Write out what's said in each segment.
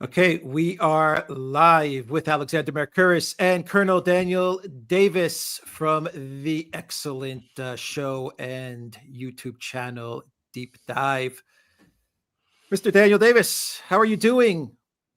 Okay, we are live with Alexander Mercouris and Colonel Daniel Davis from the excellent show and YouTube channel Deep Dive. Mr. Daniel Davis, how are you doing?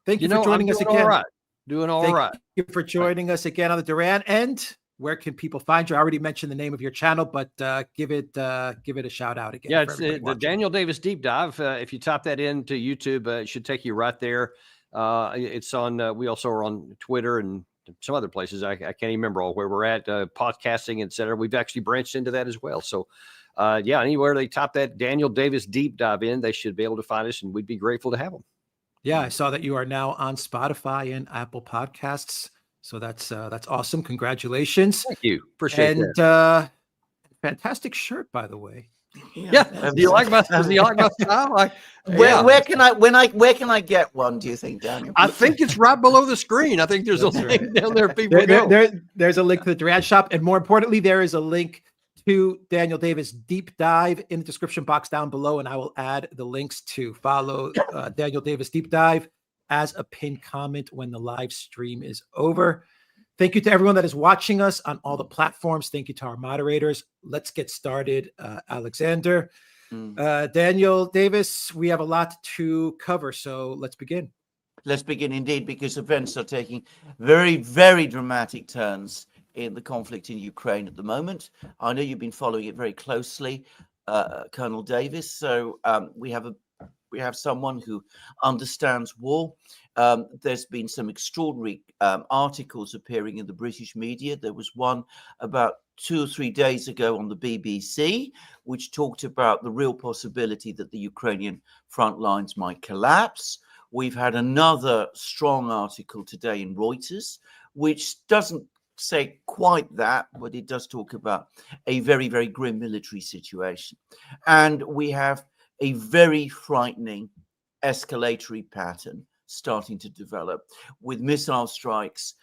Thank you for I'm joining us doing again. all right. Doing all Thank right. you for joining us again on the Duran. And where can people find you? I already mentioned the name of your channel, but give it a shout out again. Yeah, it's the Daniel Davis Deep Dive. If you type that into YouTube, it should take you right there. It's on. We also are on Twitter and some other places. I can't even remember all where we're at. Podcasting, etc. We've actually branched into that as well. So, anywhere they type that Daniel Davis Deep Dive in, they should be able to find us, and we'd be grateful to have them. Yeah, I saw that you are now on Spotify and Apple Podcasts. So that's awesome. Congratulations. Thank you. Appreciate that. And fantastic shirt, by the way. Yeah. Do you like my style? Where can I get one, do you think, Daniel? I think it's right below the screen. I think there's a link down there. People there's a link to the Duran shop. And more importantly, there is a link to Daniel Davis Deep Dive in the description box down below. And I will add the links to follow Daniel Davis Deep Dive as a pinned comment when the live stream is over. Thank you to everyone that is watching us on all the platforms. Thank you to our moderators. Let's get started, Alexander. Daniel Davis, we have a lot to cover, so let's begin. Let's begin indeed, because events are taking very, very dramatic turns in the conflict in Ukraine at the moment. I know you've been following it very closely, Colonel Davis. So we have someone who understands war. There's been some extraordinary articles appearing in the British media. There was one about 2 or 3 days ago on the BBC, which talked about the real possibility that the Ukrainian front lines might collapse. We've had another strong article today in Reuters, which doesn't say quite that, but it does talk about a very, very grim military situation. And we have a very frightening escalatory pattern starting to develop with missile strikes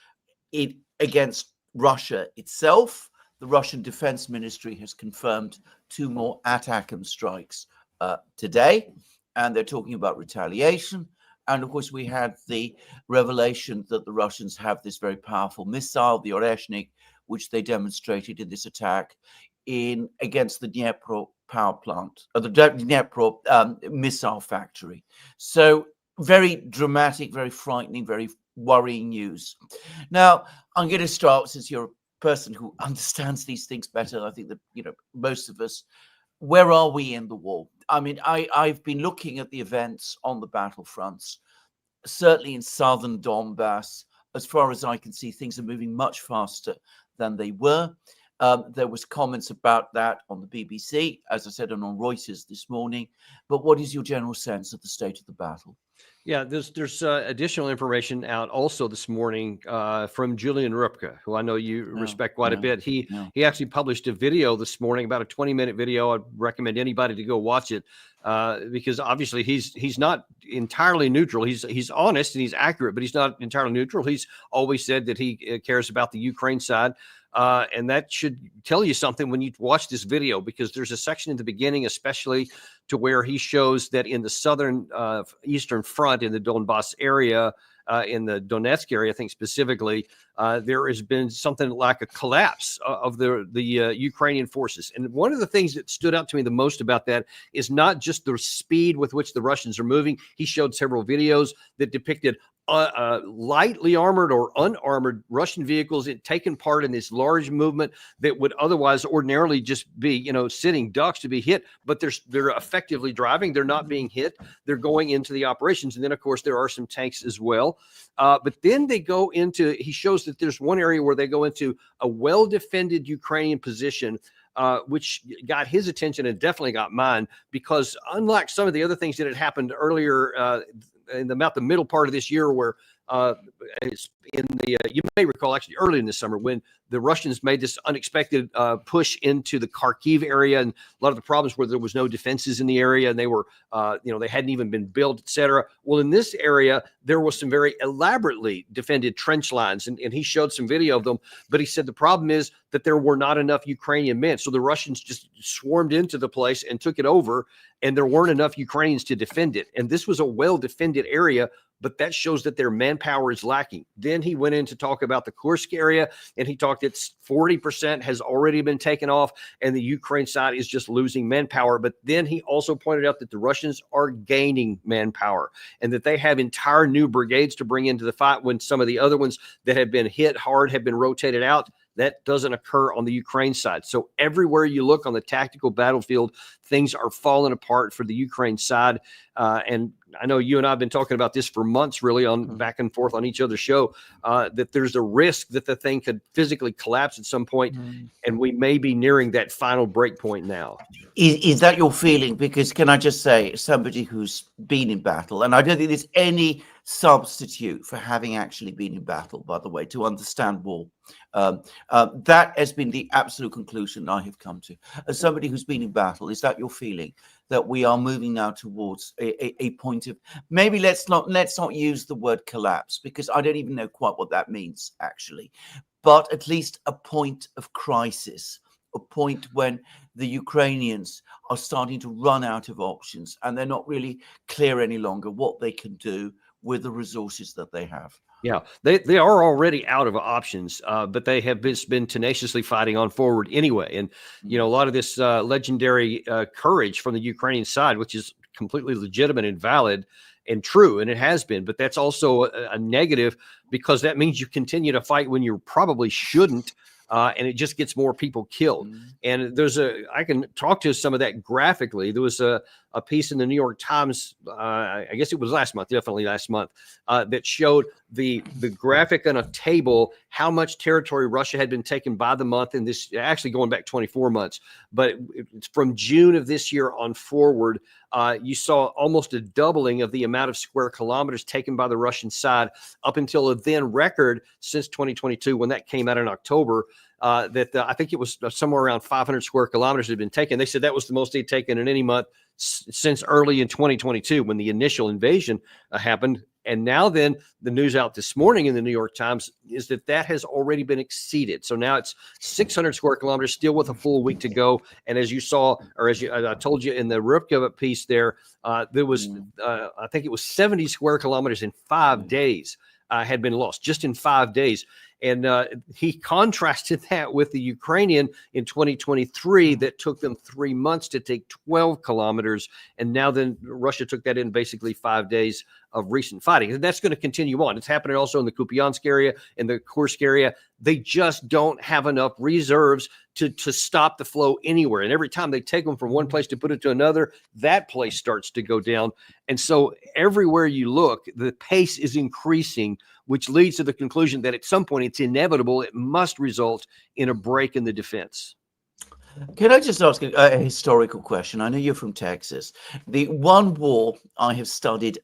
against Russia itself. The Russian Defense Ministry has confirmed 2 more ATACMS strikes today, and they're talking about retaliation. And of course, we had the revelation that the Russians have this very powerful missile, the Oreshnik, which they demonstrated in this attack against the Dnipro power plant, or the Dnipro missile factory. So very dramatic, very frightening, very worrying news. Now, I'm going to start, since you're a person who understands these things better, I think that, most of us, where are we in the war? I mean, I've been looking at the events on the battlefronts, certainly in southern Donbass. As far as I can see, things are moving much faster than they were. There was comments about that on the BBC, as I said, and on Reuters this morning. But what is your general sense of the state of the battle? Yeah, there's additional information out also this morning from Julian Rupke, who I know you respect quite a bit. He actually published a video this morning, about a 20-minute video. I'd recommend anybody to go watch it because obviously he's not entirely neutral. He's honest and he's accurate, but he's not entirely neutral. He's always said that he cares about the Ukraine side. And that should tell you something when you watch this video, because there's a section in the beginning, especially to where he shows that in the southern eastern front in the Donbass area, in the Donetsk area, I think specifically, there has been something like a collapse of the Ukrainian forces. And one of the things that stood out to me the most about that is not just the speed with which the Russians are moving. He showed several videos that depicted lightly armored or unarmored Russian vehicles taking part in this large movement that would otherwise ordinarily just be, sitting ducks to be hit, but they're effectively driving. They're not being hit. They're going into the operations. And then, of course, there are some tanks as well. But then they go into, he shows that there's one area where they go into a well-defended Ukrainian position, which got his attention and definitely got mine, because unlike some of the other things that had happened earlier in about the middle part of this year, where it's in the you may recall actually early in the summer when the Russians made this unexpected push into the Kharkiv area, and a lot of the problems where there was no defenses in the area, and they were they hadn't even been built, etc. Well, in this area there was some very elaborately defended trench lines, and he showed some video of them, but he said the problem is that there were not enough Ukrainian men, so the Russians just swarmed into the place and took it over. and there weren't enough Ukrainians to defend it. And this was a well-defended area, but that shows that their manpower is lacking. Then he went in to talk about the Kursk area, and he talked that 40% has already been taken off, and the Ukraine side is just losing manpower. But then he also pointed out that the Russians are gaining manpower, and that they have entire new brigades to bring into the fight when some of the other ones that have been hit hard have been rotated out. That doesn't occur on the Ukraine side. So everywhere you look on the tactical battlefield, things are falling apart for the Ukraine side. And I know you and I have been talking about this for months, really, on back and forth on each other's show, that there's a risk that the thing could physically collapse at some point, and we may be nearing that final break point now. Is that your feeling? Because can I just say, somebody who's been in battle, and I don't think there's any substitute for having actually been in battle, by the way, to understand war. That has been the absolute conclusion I have come to. As somebody who's been in battle, is that your feeling, that we are moving now towards a point of, maybe let's not use the word collapse, because I don't even know quite what that means actually, but at least a point of crisis, a point when the Ukrainians are starting to run out of options and they're not really clear any longer what they can do with the resources that they have. Yeah, they are already out of options, but they have been tenaciously fighting on forward anyway. And, you know, a lot of this legendary courage from the Ukrainian side, which is completely legitimate and valid and true, and it has been, but that's also a negative, because that means you continue to fight when you probably shouldn't. And it just gets more people killed. And I can talk to some of that graphically. There was a piece in the New York Times, I guess it was definitely last month, that showed the graphic on a table, how much territory Russia had been taken by the month, and this actually going back 24 months. But it's from June of this year on forward, you saw almost a doubling of the amount of square kilometers taken by the Russian side up until a then record since 2022, when that came out in October. I think it was somewhere around 500 square kilometers had been taken. They said that was the most they'd taken in any month since early in 2022, when the initial invasion happened. And now then the news out this morning in the New York Times is that has already been exceeded. So now it's 600 square kilometers, still with a full week to go. And as you saw, or as I told you in the Rupka piece there was, I think it was 70 square kilometers in 5 days had been lost, just in 5 days. And he contrasted that with the Ukrainian in 2023 that took them 3 months to take 12 kilometers. And now then Russia took that in basically 5 days of recent fighting. And that's going to continue on. It's happening also in the Kupiansk area, in the Kursk area. They just don't have enough reserves to stop the flow anywhere. And every time they take them from one place to put it to another, that place starts to go down. And so everywhere you look, the pace is increasing, which leads to the conclusion that at some point it's inevitable. It must result in a break in the defense. Can I just ask a historical question? I know you're from Texas. The one war I have studied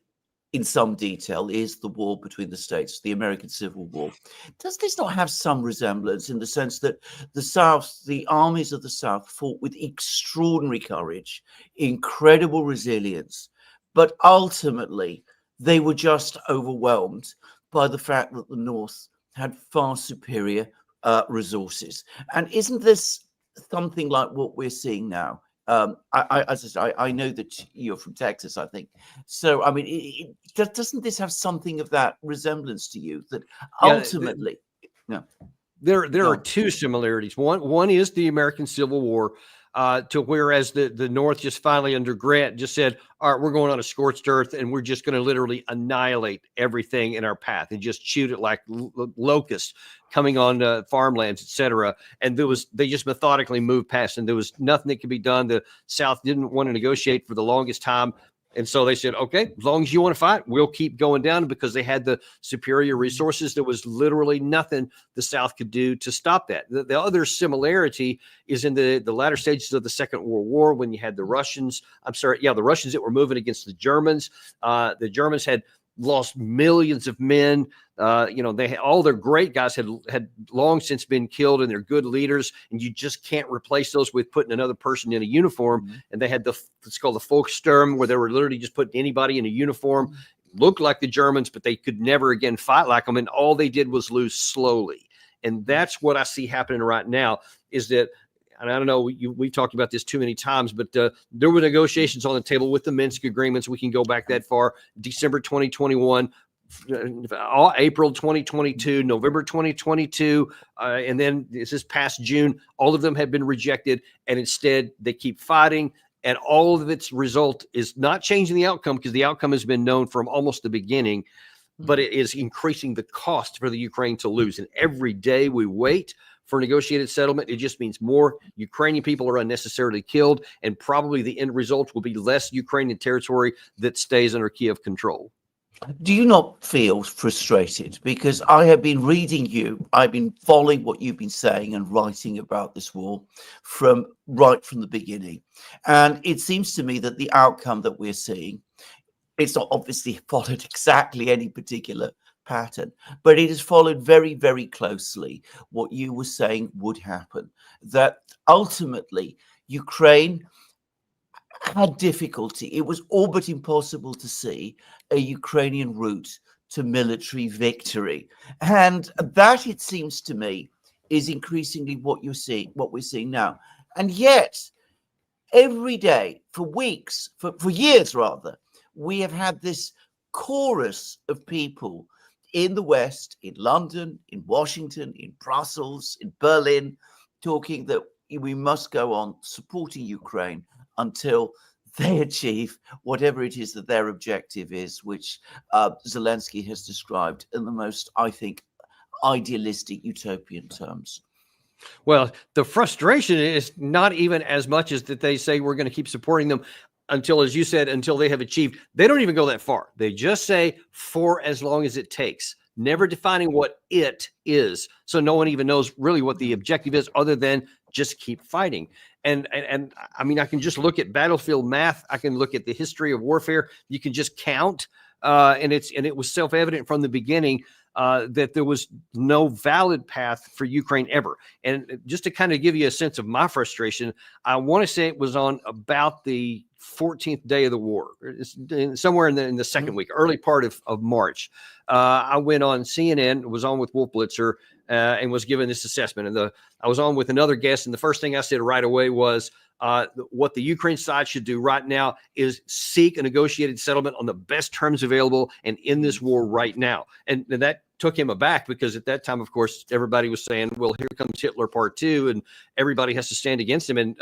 in some detail is the war between the states, the American Civil War. Does this not have some resemblance in the sense that the South, the armies of the South, fought with extraordinary courage, incredible resilience, but ultimately they were just overwhelmed by the fact that the North had far superior resources? And isn't this something like what we're seeing now? As I say, I know that you're from Texas, I think. So, I mean, doesn't this have something of that resemblance to you, that ultimately, There are two similarities. One is the American Civil War, to whereas the North just finally under Grant just said, all right, we're going on a scorched earth and we're just going to literally annihilate everything in our path and just shoot it like locusts coming on farmlands, etc. And they just methodically moved past, and there was nothing that could be done. The South didn't want to negotiate for the longest time. And so they said, okay, as long as you want to fight, we'll keep going down, because they had the superior resources. There was literally nothing the South could do to stop that. The other similarity is in the latter stages of the Second World War, when you had the Russians that were moving against the Germans. The Germans had lost millions of men. They had, all their great guys had long since been killed, and they're good leaders, and you just can't replace those with putting another person in a uniform. And they had it's called the Volkssturm, where they were literally just putting anybody in a uniform, looked like the Germans, but they could never again fight like them. And all they did was lose slowly. And that's what I see happening right now, is that and I don't know, we talked about this too many times, but there were negotiations on the table with the Minsk agreements. We can go back that far, December 2021, April 2022, November 2022, and then this past June. All of them have been rejected, and instead they keep fighting. And all of its result is not changing the outcome, because the outcome has been known from almost the beginning, but it is increasing the cost for the Ukraine to lose. And every day we wait for negotiated settlement, it just means more Ukrainian people are unnecessarily killed, and probably the end result will be less Ukrainian territory that stays under Kiev control. Do you not feel frustrated? Because I have been reading you, I've been following what you've been saying and writing about this war right from the beginning. And it seems to me that the outcome that we're seeing, it's not obviously followed exactly any particular pattern, but it has followed very, very closely what you were saying would happen, that ultimately Ukraine had difficulty. It was all but impossible to see a Ukrainian route to military victory. And that, it seems to me, is increasingly what we're seeing now. And yet, every day, for weeks, for years rather, we have had this chorus of people in the West, in London, in Washington, in Brussels, in Berlin, talking that we must go on supporting Ukraine until they achieve whatever it is that their objective is, which Zelensky has described in the most, I think, idealistic utopian terms. Well, the frustration is not even as much as that they say we're going to keep supporting them until, as you said, until they have achieved. They don't even go that far. They just say for as long as it takes, never defining what it is. So no one even knows really what the objective is, other than just keep fighting. And I mean, I can just look at battlefield math. I can look at the history of warfare. You can just count. And it was self-evident from the beginning that there was no valid path for Ukraine ever. And just to kind of give you a sense of my frustration, I want to say it was on about the 14th day of the war, somewhere in the second week, early part of March. I went on CNN, was on with Wolf Blitzer, and was given this assessment. And I was on with another guest, and the first thing I said right away was, what the Ukraine side should do right now is seek a negotiated settlement on the best terms available and end this war right now. And that took him aback, because at that time, of course, everybody was saying, well, here comes Hitler Part 2, and everybody has to stand against him. And,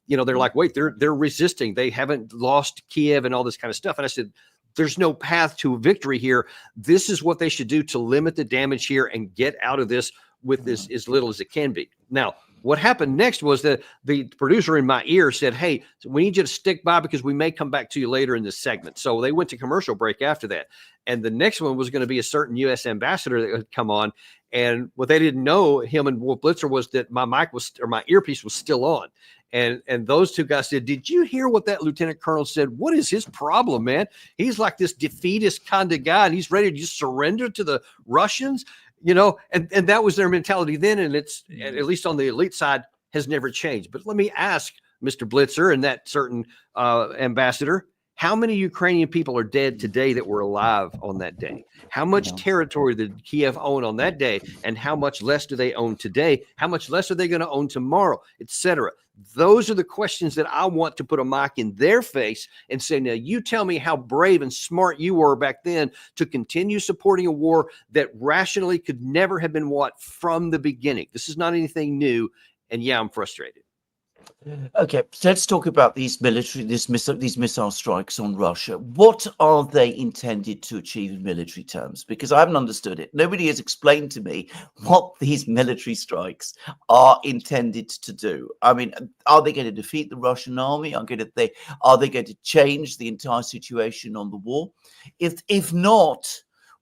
they're like, wait, they're resisting. They haven't lost Kiev and all this kind of stuff. And I said, there's no path to victory here. This is what they should do to limit the damage here and get out of this with this as little as it can be. Now, what happened next was that the producer in my ear said, hey, we need you to stick by, because we may come back to you later in this segment. So they went to commercial break after that. And the next one was going to be a certain U.S. ambassador that would come on. And what they didn't know, him and Wolf Blitzer, was that my my earpiece was still on. And those two guys said, did you hear what that lieutenant colonel said? What is his problem, man? He's like this defeatist kind of guy, and he's ready to just surrender to the Russians, and that was their mentality then. And it's, at least on the elite side, has never changed. But let me ask Mr. Blitzer and that certain ambassador, how many Ukrainian people are dead today that were alive on that day? How much territory did Kiev own on that day? And how much less do they own today? How much less are they going to own tomorrow, etc.? Those are the questions that I want to put a mic in their face and say, now you tell me how brave and smart you were back then to continue supporting a war that rationally could never have been won from the beginning. This is not anything new. And yeah, I'm frustrated. Okay, so let's talk about these missile strikes on Russia. What are they intended to achieve in military terms? Because I haven't understood it. Nobody has explained to me what these military strikes are intended to do. I mean, are they going to defeat the Russian army? Are they going to change the entire situation on the war? If not,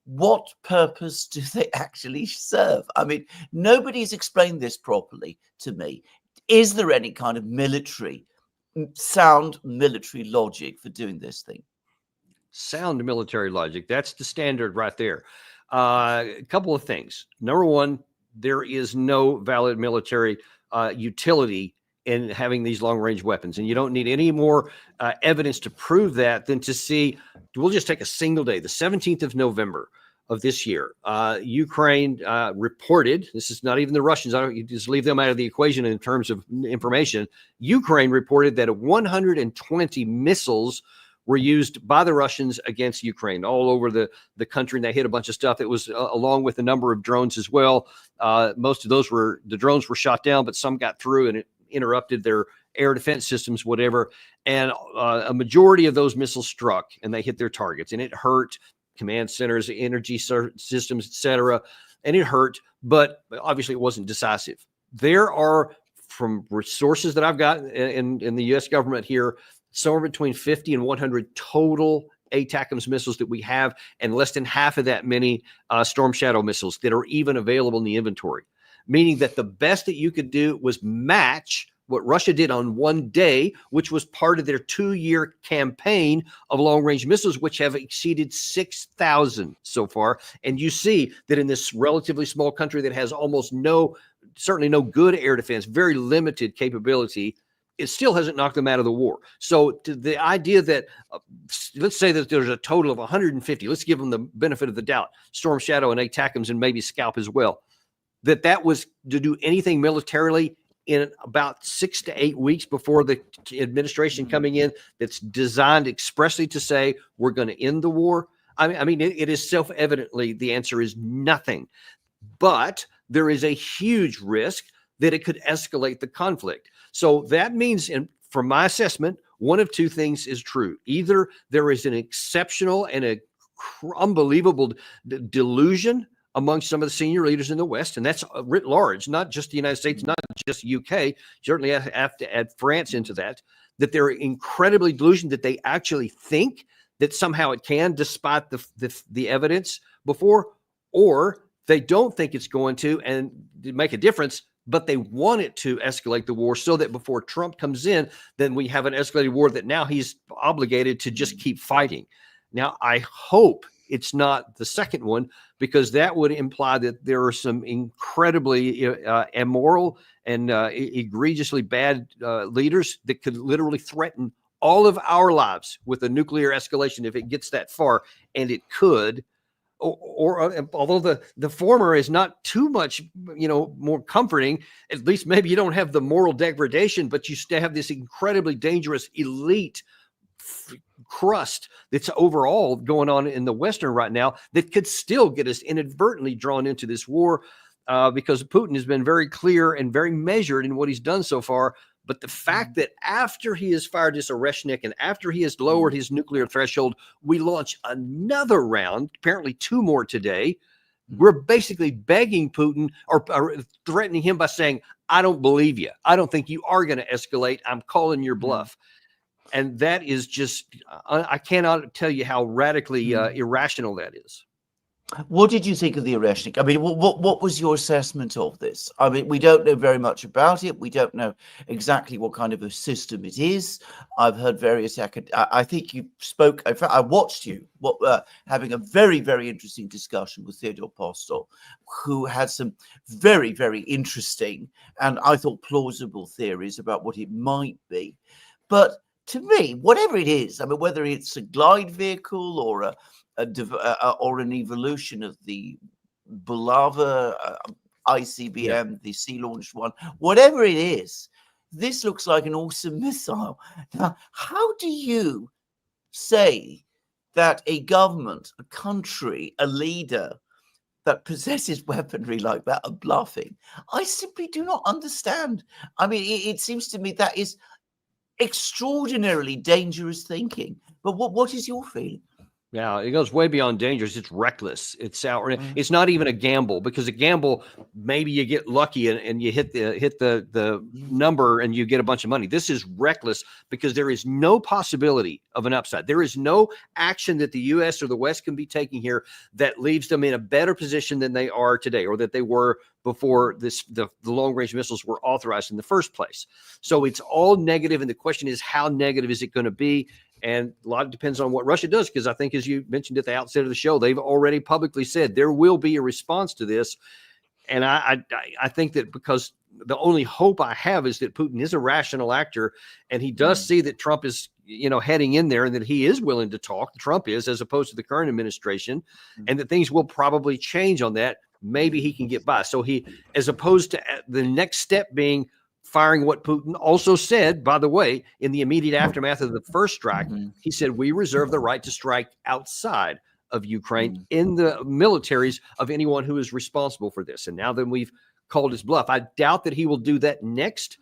what purpose do they actually serve? I mean, nobody's explained this properly to me. Is there any kind of sound military logic for doing this thing? Sound military logic. That's the standard right there. A couple of things. Number one, there is no valid military utility in having these long-range weapons. And you don't need any more evidence to prove that than to see, we'll just take a single day, the 17th of November. of this year, Ukraine reported, this is not even the Russians, you just leave them out of the equation in terms of information. Ukraine reported that 120 missiles were used by the Russians against Ukraine all over the country, and they hit a bunch of stuff. It was along with a number of drones as well. Most of the drones were shot down, but some got through and it interrupted their air defense systems, whatever. And a majority of those missiles struck and they hit their targets, and it hurt command centers, energy systems, etc. And it hurt, but obviously it wasn't decisive. There are, from resources that I've got in the U.S. government here, somewhere between 50 and 100 total ATACMS missiles that we have, and less than half of that many Storm Shadow missiles that are even available in the inventory. Meaning that the best that you could do was match what Russia did on one day, which was part of their 2-year campaign of long-range missiles, which have exceeded 6,000 so far. And you see that in this relatively small country that has almost certainly no good air defense, very limited capability, it still hasn't knocked them out of the war. So the idea that, let's say that there's a total of 150, let's give them the benefit of the doubt, Storm Shadow and ATACMS and maybe Scalp as well, that was to do anything militarily in about 6 to 8 weeks before the administration coming in, that's designed expressly to say, we're going to end the war. I mean, it is self-evidently, the answer is nothing. But there is a huge risk that it could escalate the conflict. So that means, from my assessment, one of two things is true. Either there is an exceptional and an unbelievable delusion among some of the senior leaders in the West, and that's writ large, not just the United States, not just UK, certainly have to add France into that they're incredibly delusioned that they actually think that somehow it can, despite the evidence before, or they don't think it's going to and make a difference, but they want it to escalate the war so that before Trump comes in, then we have an escalated war that now he's obligated to just keep fighting. Now, I hope it's not the second one, because that would imply that there are some incredibly immoral and egregiously bad leaders that could literally threaten all of our lives with a nuclear escalation if it gets that far, and it could. Or although the former is not too much, more comforting, at least maybe you don't have the moral degradation, but you still have this incredibly dangerous elite crust that's overall going on in the Western right now that could still get us inadvertently drawn into this war, because Putin has been very clear and very measured in what he's done so far. But the fact that after he has fired this Oreshnik and after he has lowered his nuclear threshold, we launch another round, apparently 2 more today. We're basically begging Putin or threatening him by saying, I don't believe you. I don't think you are going to escalate. I'm calling your bluff. And that is just, I cannot tell you how radically irrational that is. What did you think of the Oreshnik? I mean, what was your assessment of this? I mean, we don't know very much about it. We don't know exactly what kind of a system it is. I've heard various I think you spoke. In fact, I watched you having a very, very interesting discussion with Theodore Postol, who had some very, very interesting and I thought plausible theories about what it might be. But to me, whatever it is, I mean, whether it's a glide vehicle or an evolution of the Bulava ICBM, the sea-launched one, whatever it is, this looks like an awesome missile. Now, how do you say that a government, a country, a leader that possesses weaponry like that are bluffing? I simply do not understand. I mean, it seems to me that is extraordinarily dangerous thinking. But what is your feeling? Yeah, it goes way beyond dangerous. It's reckless. It's out. It's not even a gamble, because a gamble, maybe you get lucky and you hit the number and you get a bunch of money. This is reckless because there is no possibility of an upside. There is no action that the U.S. or the West can be taking here that leaves them in a better position than they are today, or that they were before the long-range missiles were authorized in the first place. So it's all negative, and the question is, how negative is it going to be? And a lot depends on what Russia does, because I think, as you mentioned at the outset of the show, they've already publicly said there will be a response to this. And I think that, because the only hope I have is that Putin is a rational actor, and he does see that Trump is heading in there, and that he is willing to talk, Trump is, as opposed to the current administration, and that things will probably change on that. Maybe he can get by. So he, as opposed to the next step being firing what Putin also said, by the way, in the immediate aftermath of the first strike, he said, we reserve the right to strike outside of Ukraine in the militaries of anyone who is responsible for this. And now that we've called his bluff, I doubt that he will do that next,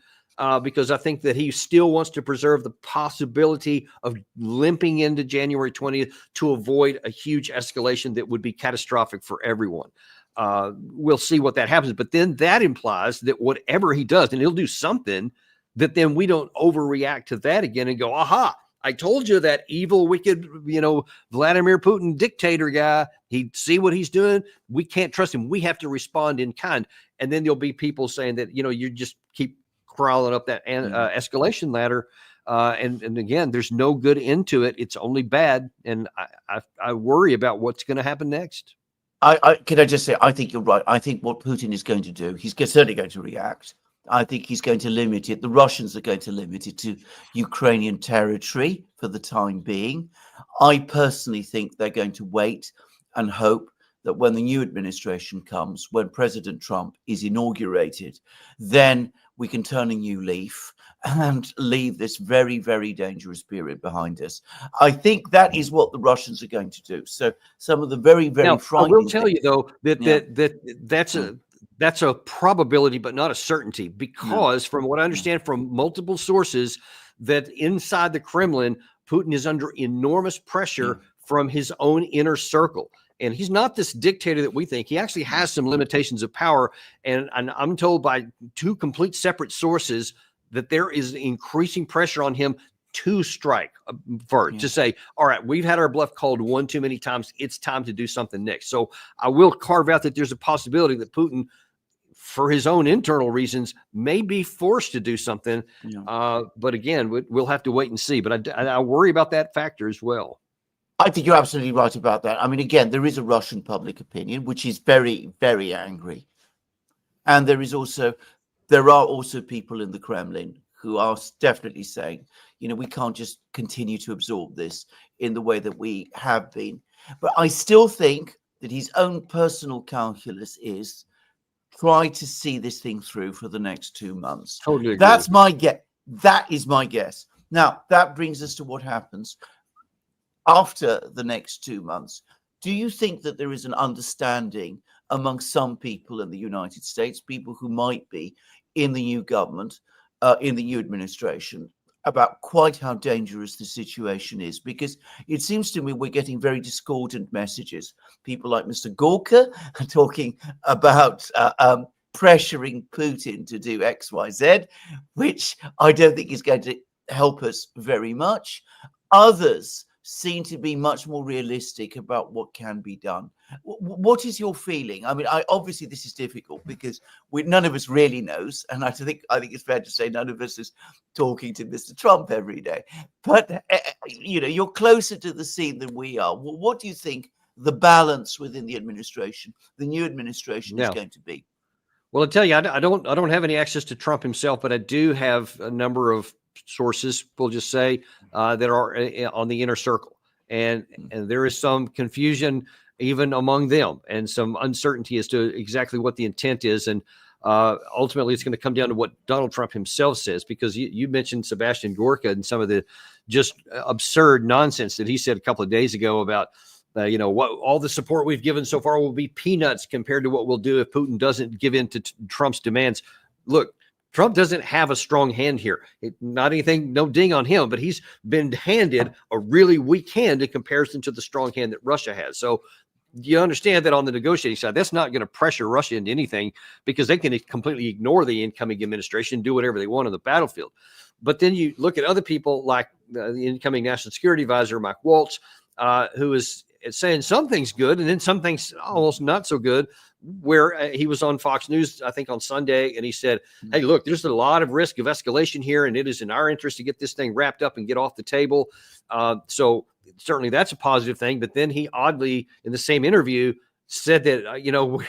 because I think that he still wants to preserve the possibility of limping into January 20th to avoid a huge escalation that would be catastrophic for everyone. We'll see what that happens. But then that implies that whatever he does, and he'll do something, that then we don't overreact to that again and go, aha, I told you that evil, wicked, Vladimir Putin dictator guy, he'd see what he's doing. We can't trust him. We have to respond in kind. And then there'll be people saying that, you just keep crawling up that escalation ladder. And again, there's no good into it. It's only bad. And I worry about what's going to happen next. Can I just say, I think you're right. I think what Putin is going to do, he's certainly going to react. I think he's going to limit it. The Russians are going to limit it to Ukrainian territory for the time being. I personally think they're going to wait and hope that when the new administration comes, when President Trump is inaugurated, then we can turn a new leaf and leave this very, very dangerous period behind us. I think that is what the Russians are going to do. So some of the very, very frightening. I will tell you though that's a probability, but not a certainty, because from what I understand from multiple sources, that inside the Kremlin, Putin is under enormous pressure from his own inner circle. And he's not this dictator that we think. He actually has some limitations of power. And I'm told by two complete separate sources that there is increasing pressure on him to strike first, to say, all right, we've had our bluff called one too many times. It's time to do something next. So I will carve out that there's a possibility that Putin, for his own internal reasons, may be forced to do something. But again, we'll have to wait and see. But I worry about that factor as well. I think you're absolutely right about that. I mean, again, there is a Russian public opinion, which is very, very angry. And there are also people in the Kremlin who are definitely saying, we can't just continue to absorb this in the way that we have been. But I still think that his own personal calculus is try to see this thing through for the next 2 months. Totally agree. That's my guess. That is my guess. Now, that brings us to what happens after the next 2 months. Do you think that there is an understanding among some people in the United States, people who might be in the new government, in the new administration, about quite how dangerous the situation is? Because it seems to me we're getting very discordant messages. People like Mr. Gorka are talking about pressuring Putin to do X, Y, Z, which I don't think is going to help us very much. Others seem to be much more realistic about what can be done. What is your feeling? I mean, obviously this is difficult because none of us really knows, and I think it's fair to say none of us is talking to Mr. Trump every day. But you're closer to the scene than we are. What do you think the balance within the administration, the new administration, is going to be? Well, I tell you, I don't have any access to Trump himself, but I do have a number of sources, we'll just say, that are on the inner circle, and there is some confusion even among them, and some uncertainty as to exactly what the intent is. And ultimately, it's going to come down to what Donald Trump himself says, because you mentioned Sebastian Gorka and some of the just absurd nonsense that he said a couple of days ago about what all the support we've given so far will be peanuts compared to what we'll do if Putin doesn't give in to Trump's demands. Look, Trump doesn't have a strong hand here. Not anything, no ding on him, but he's been handed a really weak hand in comparison to the strong hand that Russia has. So you understand that on the negotiating side, that's not going to pressure Russia into anything, because they can completely ignore the incoming administration and do whatever they want on the battlefield. But then you look at other people like the incoming National Security Advisor, Mike Waltz, who is saying some things good and then some things almost not so good, where he was on Fox News, I think on Sunday, and he said, hey, look, there's a lot of risk of escalation here, and it is in our interest to get this thing wrapped up and get off the table. So certainly that's a positive thing. But then he oddly, in the same interview, said that,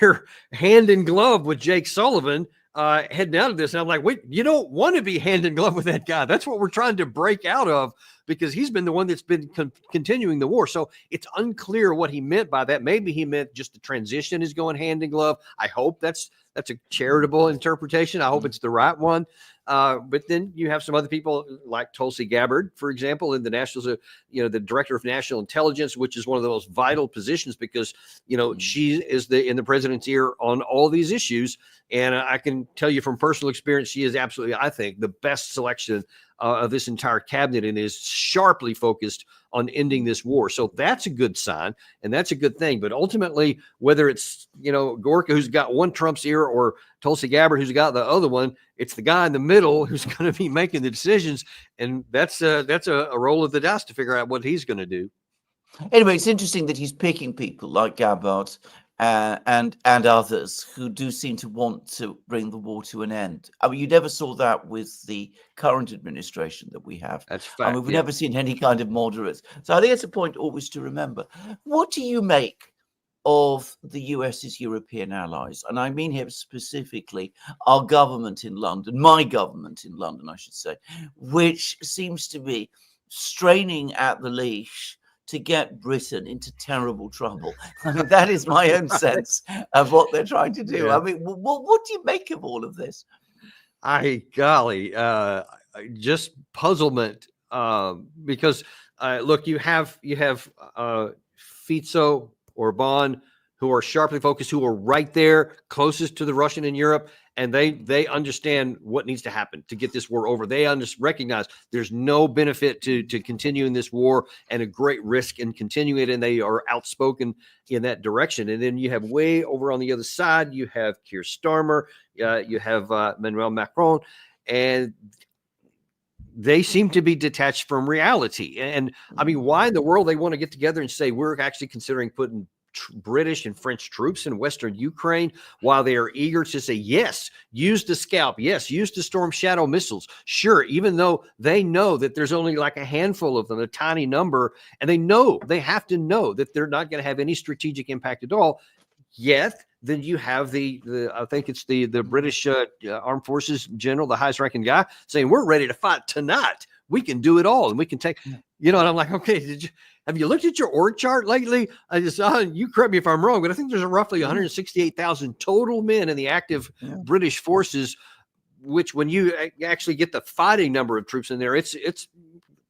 we're hand in glove with Jake Sullivan heading out of this. And I'm like, wait, you don't want to be hand in glove with that guy. That's what we're trying to break out of, because he's been the one that's been continuing the war. So it's unclear what he meant by that. Maybe he meant just the transition is going hand in glove. I hope that's a charitable interpretation. I hope it's the right one. But then you have some other people like Tulsi Gabbard, for example, in the National, the Director of National Intelligence, which is one of the most vital positions, because, she is in the president's ear on all these issues. And I can tell you from personal experience, she is absolutely, I think, the best selection of this entire cabinet, and is sharply focused on ending this war. So that's a good sign, and that's a good thing. But ultimately, whether it's, Gorka, who's got one Trump's ear, or Tulsi Gabbard, who's got the other one, it's the guy in the middle who's going to be making the decisions. And that's a roll of the dice to figure out what he's going to do. Anyway, it's interesting that he's picking people like Gabbard and others who do seem to want to bring the war to an end. I mean, you never saw that with the current administration that we have. That's fact. I mean, we've never seen any kind of moderates. So I think it's a point always to remember. What do you make of the US's European allies? And I mean here specifically our government in London, my government in London, I should say, which seems to be straining at the leash to get Britain into terrible trouble. I mean, that is my own sense of what they're trying to do. Yeah. I mean, what do you make of all of this? Just puzzlement, because look, you have Fico, Orban, who are sharply focused, who are right there closest to the Russian in Europe, and they understand what needs to happen to get this war over. They recognize there's no benefit to continuing this war, and a great risk in continuing it, and they are outspoken in that direction. And then you have way over on the other side, you have Keir Starmer, you have Emmanuel Macron, and they seem to be detached from reality. And I mean, why in the world they want to get together and say we're actually considering putting British and French troops in Western Ukraine, while they are eager to say, yes, use the Scalp, yes, use the Storm Shadow missiles. Sure, even though they know that there's only like a handful of them, a tiny number, and they have to know that they're not going to have any strategic impact at all. Yet, then you have the I think it's the British Armed Forces general, the highest ranking guy, saying we're ready to fight tonight. We can do it all, and we can take, and I'm like, okay, have you looked at your org chart lately? I just you correct me if I'm wrong, but I think there's roughly 168,000 total men in the active British forces, which when you actually get the fighting number of troops in there, it's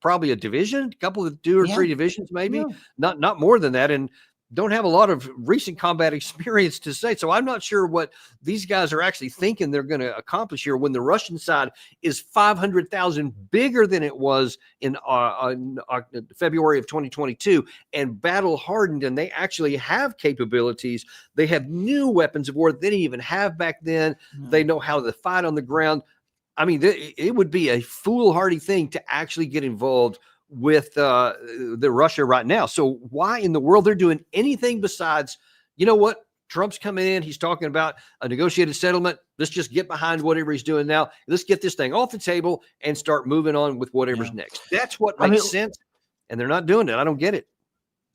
probably a division, a couple of 2 or 3 divisions, maybe not more than that. And don't have a lot of recent combat experience to say. So I'm not sure what these guys are actually thinking they're going to accomplish here, when the Russian side is 500,000 bigger than it was in February of 2022, and battle hardened, and they actually have capabilities. They have new weapons of war they didn't even have back then. They know how to fight on the ground. I mean, it would be a foolhardy thing to actually get involved with the Russia right now. So why in the world they're doing anything besides, what, Trump's coming in, he's talking about a negotiated settlement. Let's just get behind whatever he's doing now. Let's get this thing off the table and start moving on with whatever's next. That's what makes sense. And they're not doing it. I don't get it.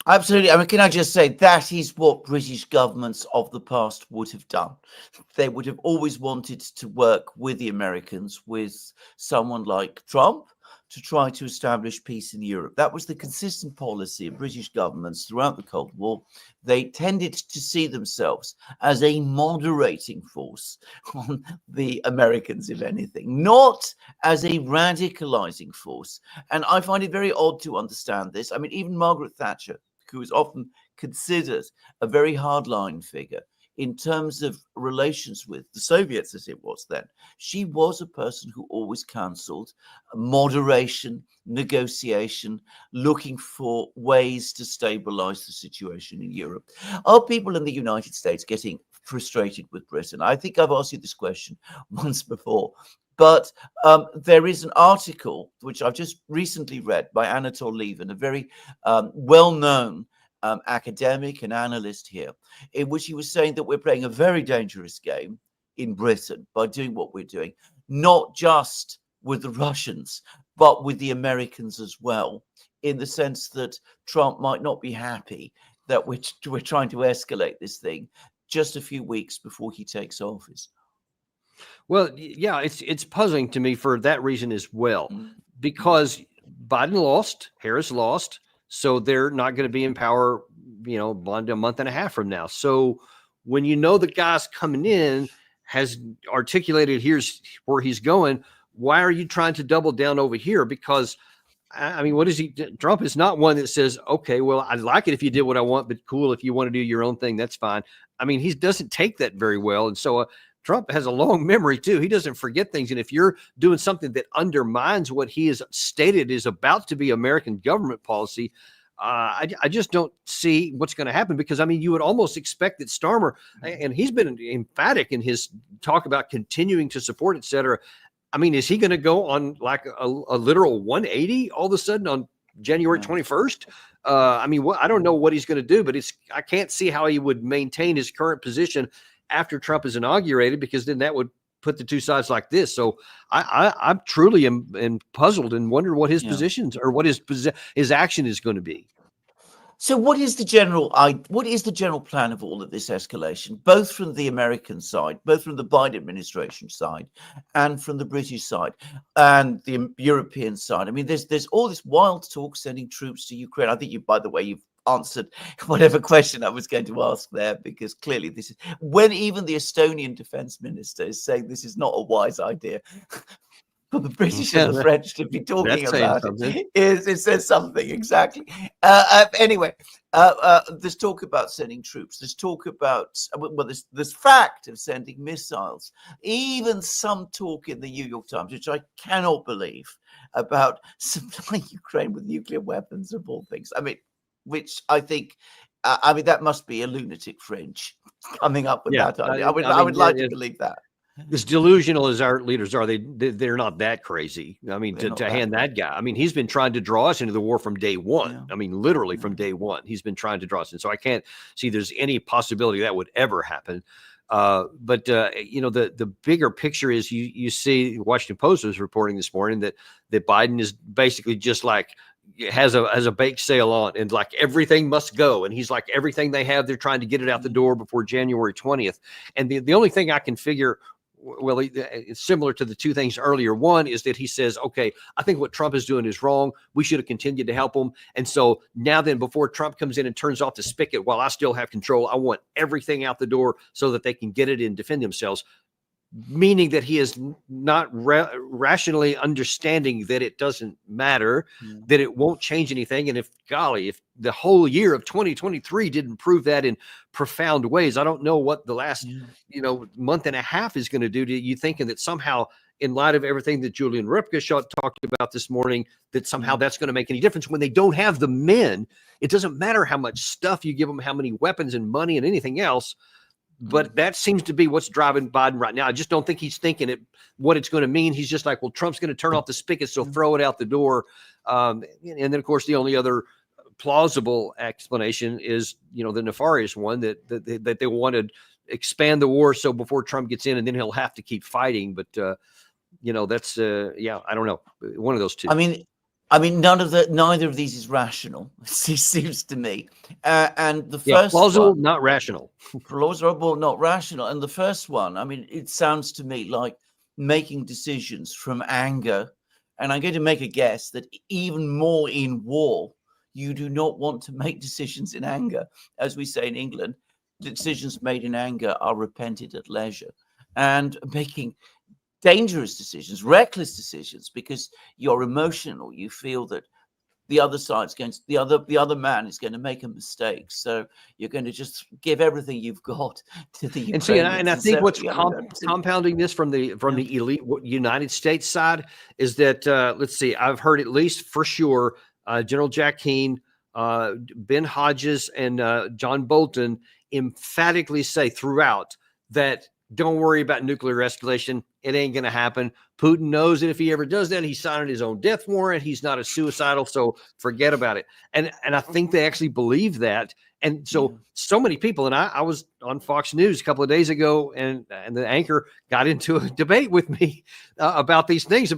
Absolutely. I mean, can I just say that is what British governments of the past would have done. They would have always wanted to work with the Americans, with someone like Trump, to try to establish peace in Europe. That was the consistent policy of British governments throughout the Cold War. They tended to see themselves as a moderating force on the Americans, if anything, not as a radicalizing force. And I find it very odd to understand this. I mean, even Margaret Thatcher, who is often considered a very hardline figure in terms of relations with the Soviets, as it was then, she was a person who always counseled moderation, negotiation, looking for ways to stabilize the situation in Europe. Are people in the United States getting frustrated with Britain? I think I've asked you this question once before, but there is an article which I've just recently read by Anatol Lieven, a very well-known academic and analyst here, in which he was saying that we're playing a very dangerous game in Britain by doing what we're doing, not just with the Russians, but with the Americans as well, in the sense that Trump might not be happy that we're trying to escalate this thing just a few weeks before he takes office. Well, yeah, it's puzzling to me for that reason as well, Mm. because Biden lost, Harris lost, so they're not going to be in power, a month and a half from now. So when you know the guy's coming in has articulated here's where he's going, why are you trying to double down over here? Because I mean, what is he? Trump is not one that says, okay, well, I'd like it if you did what I want, but cool, if you want to do your own thing, that's fine. I mean, he doesn't take that very well. And so Trump has a long memory too. He doesn't forget things. And if you're doing something that undermines what he has stated is about to be American government policy, I just don't see what's going to happen, because I mean, you would almost expect that Starmer, and he's been emphatic in his talk about continuing to support, et cetera. I mean, is he going to go on like a literal 180 all of a sudden on January 21st? I mean, I don't know what he's going to do, but I can't see how he would maintain his current position after Trump is inaugurated, because then that would put the two sides like this. So I truly am puzzled and wonder what his positions or what his action is going to be. So what is the general plan of all of this escalation, both from the American side, both from the Biden administration side, and from the British side, and the European side? I mean, there's all this wild talk sending troops to Ukraine. I think by the way, you've answered whatever question I was going to ask there, because clearly this is when even the Estonian defense minister is saying this is not a wise idea. For the British and the French to be talking about it says something exactly. Anyway, there's talk about sending troops. There's talk about this fact of sending missiles. Even some talk in the New York Times, which I cannot believe, about supplying Ukraine with nuclear weapons of all things. I mean, which I think. I mean, that must be a lunatic fringe coming up with that idea. I would like to believe that. As delusional as our leaders are, they're not that crazy. I mean, to hand that guy, I mean, he's been trying to draw us into the war from day one. Yeah. I mean, literally from day one, he's been trying to draw us in. So I can't see there's any possibility that would ever happen. But the bigger picture is you see Washington Post was reporting this morning that Biden is basically just like has a bake sale on, and like everything must go. And he's like, everything they have, they're trying to get it out the door before January 20th. And the only thing I can figure, well, it's similar to the two things earlier. One is that he says, okay, I think what Trump is doing is wrong. We should have continued to help him. And so now then, before Trump comes in and turns off the spigot, while I still have control, I want everything out the door so that they can get it and defend themselves. Meaning that he is not rationally understanding that it doesn't matter, that it won't change anything. And if the whole year of 2023 didn't prove that in profound ways, I don't know what the last, month and a half is going to do to you, thinking that somehow, in light of everything that Julian Ripke talked about this morning, that somehow that's going to make any difference when they don't have the men. It doesn't matter how much stuff you give them, how many weapons and money and anything else. But that seems to be what's driving Biden right now. I just don't think he's thinking what it's going to mean. He's just like, well, Trump's going to turn off the spigot, so throw it out the door. And then, of course, the only other plausible explanation is, the nefarious one that they want to expand the war so before Trump gets in, and then he'll have to keep fighting. But that's I don't know, one of those two. I mean, neither of these is rational. It seems to me. And the first plausible, one, not rational. Plausible, not rational. And the first one, I mean, it sounds to me like making decisions from anger. And I'm going to make a guess that even more in war, you do not want to make decisions in anger. As we say in England, decisions made in anger are repented at leisure. And making dangerous decisions, reckless decisions, because you're emotional. You feel that the other the other man is going to make a mistake. So you're going to just give everything you've got to the Ukrainians. And I think what's compounding this from the elite United States side is that let's see, I've heard at least for sure General Jack Keane, Ben Hodges, and John Bolton emphatically say throughout that don't worry about nuclear escalation. It ain't going to happen. Putin knows that if he ever does that, he's signing his own death warrant. He's not a suicidal, so forget about it. And I think they actually believe that. And so many people, and I was on Fox News a couple of days ago, and the anchor got into a debate with me about these things.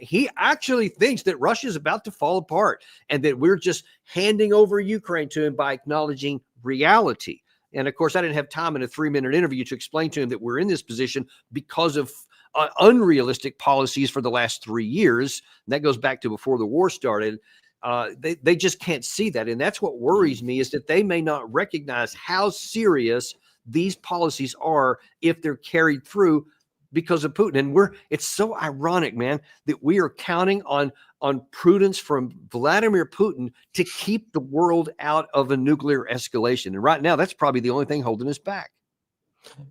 He actually thinks that Russia is about to fall apart and that we're just handing over Ukraine to him by acknowledging reality. And of course, I didn't have time in a 3-minute interview to explain to him that we're in this position because of unrealistic policies for the last 3 years. And that goes back to before the war started. They just can't see that. And that's what worries me, is that they may not recognize how serious these policies are if they're carried through because of Putin. And it's so ironic, man, that we are counting on prudence from Vladimir Putin to keep the world out of a nuclear escalation. And right now, that's probably the only thing holding us back.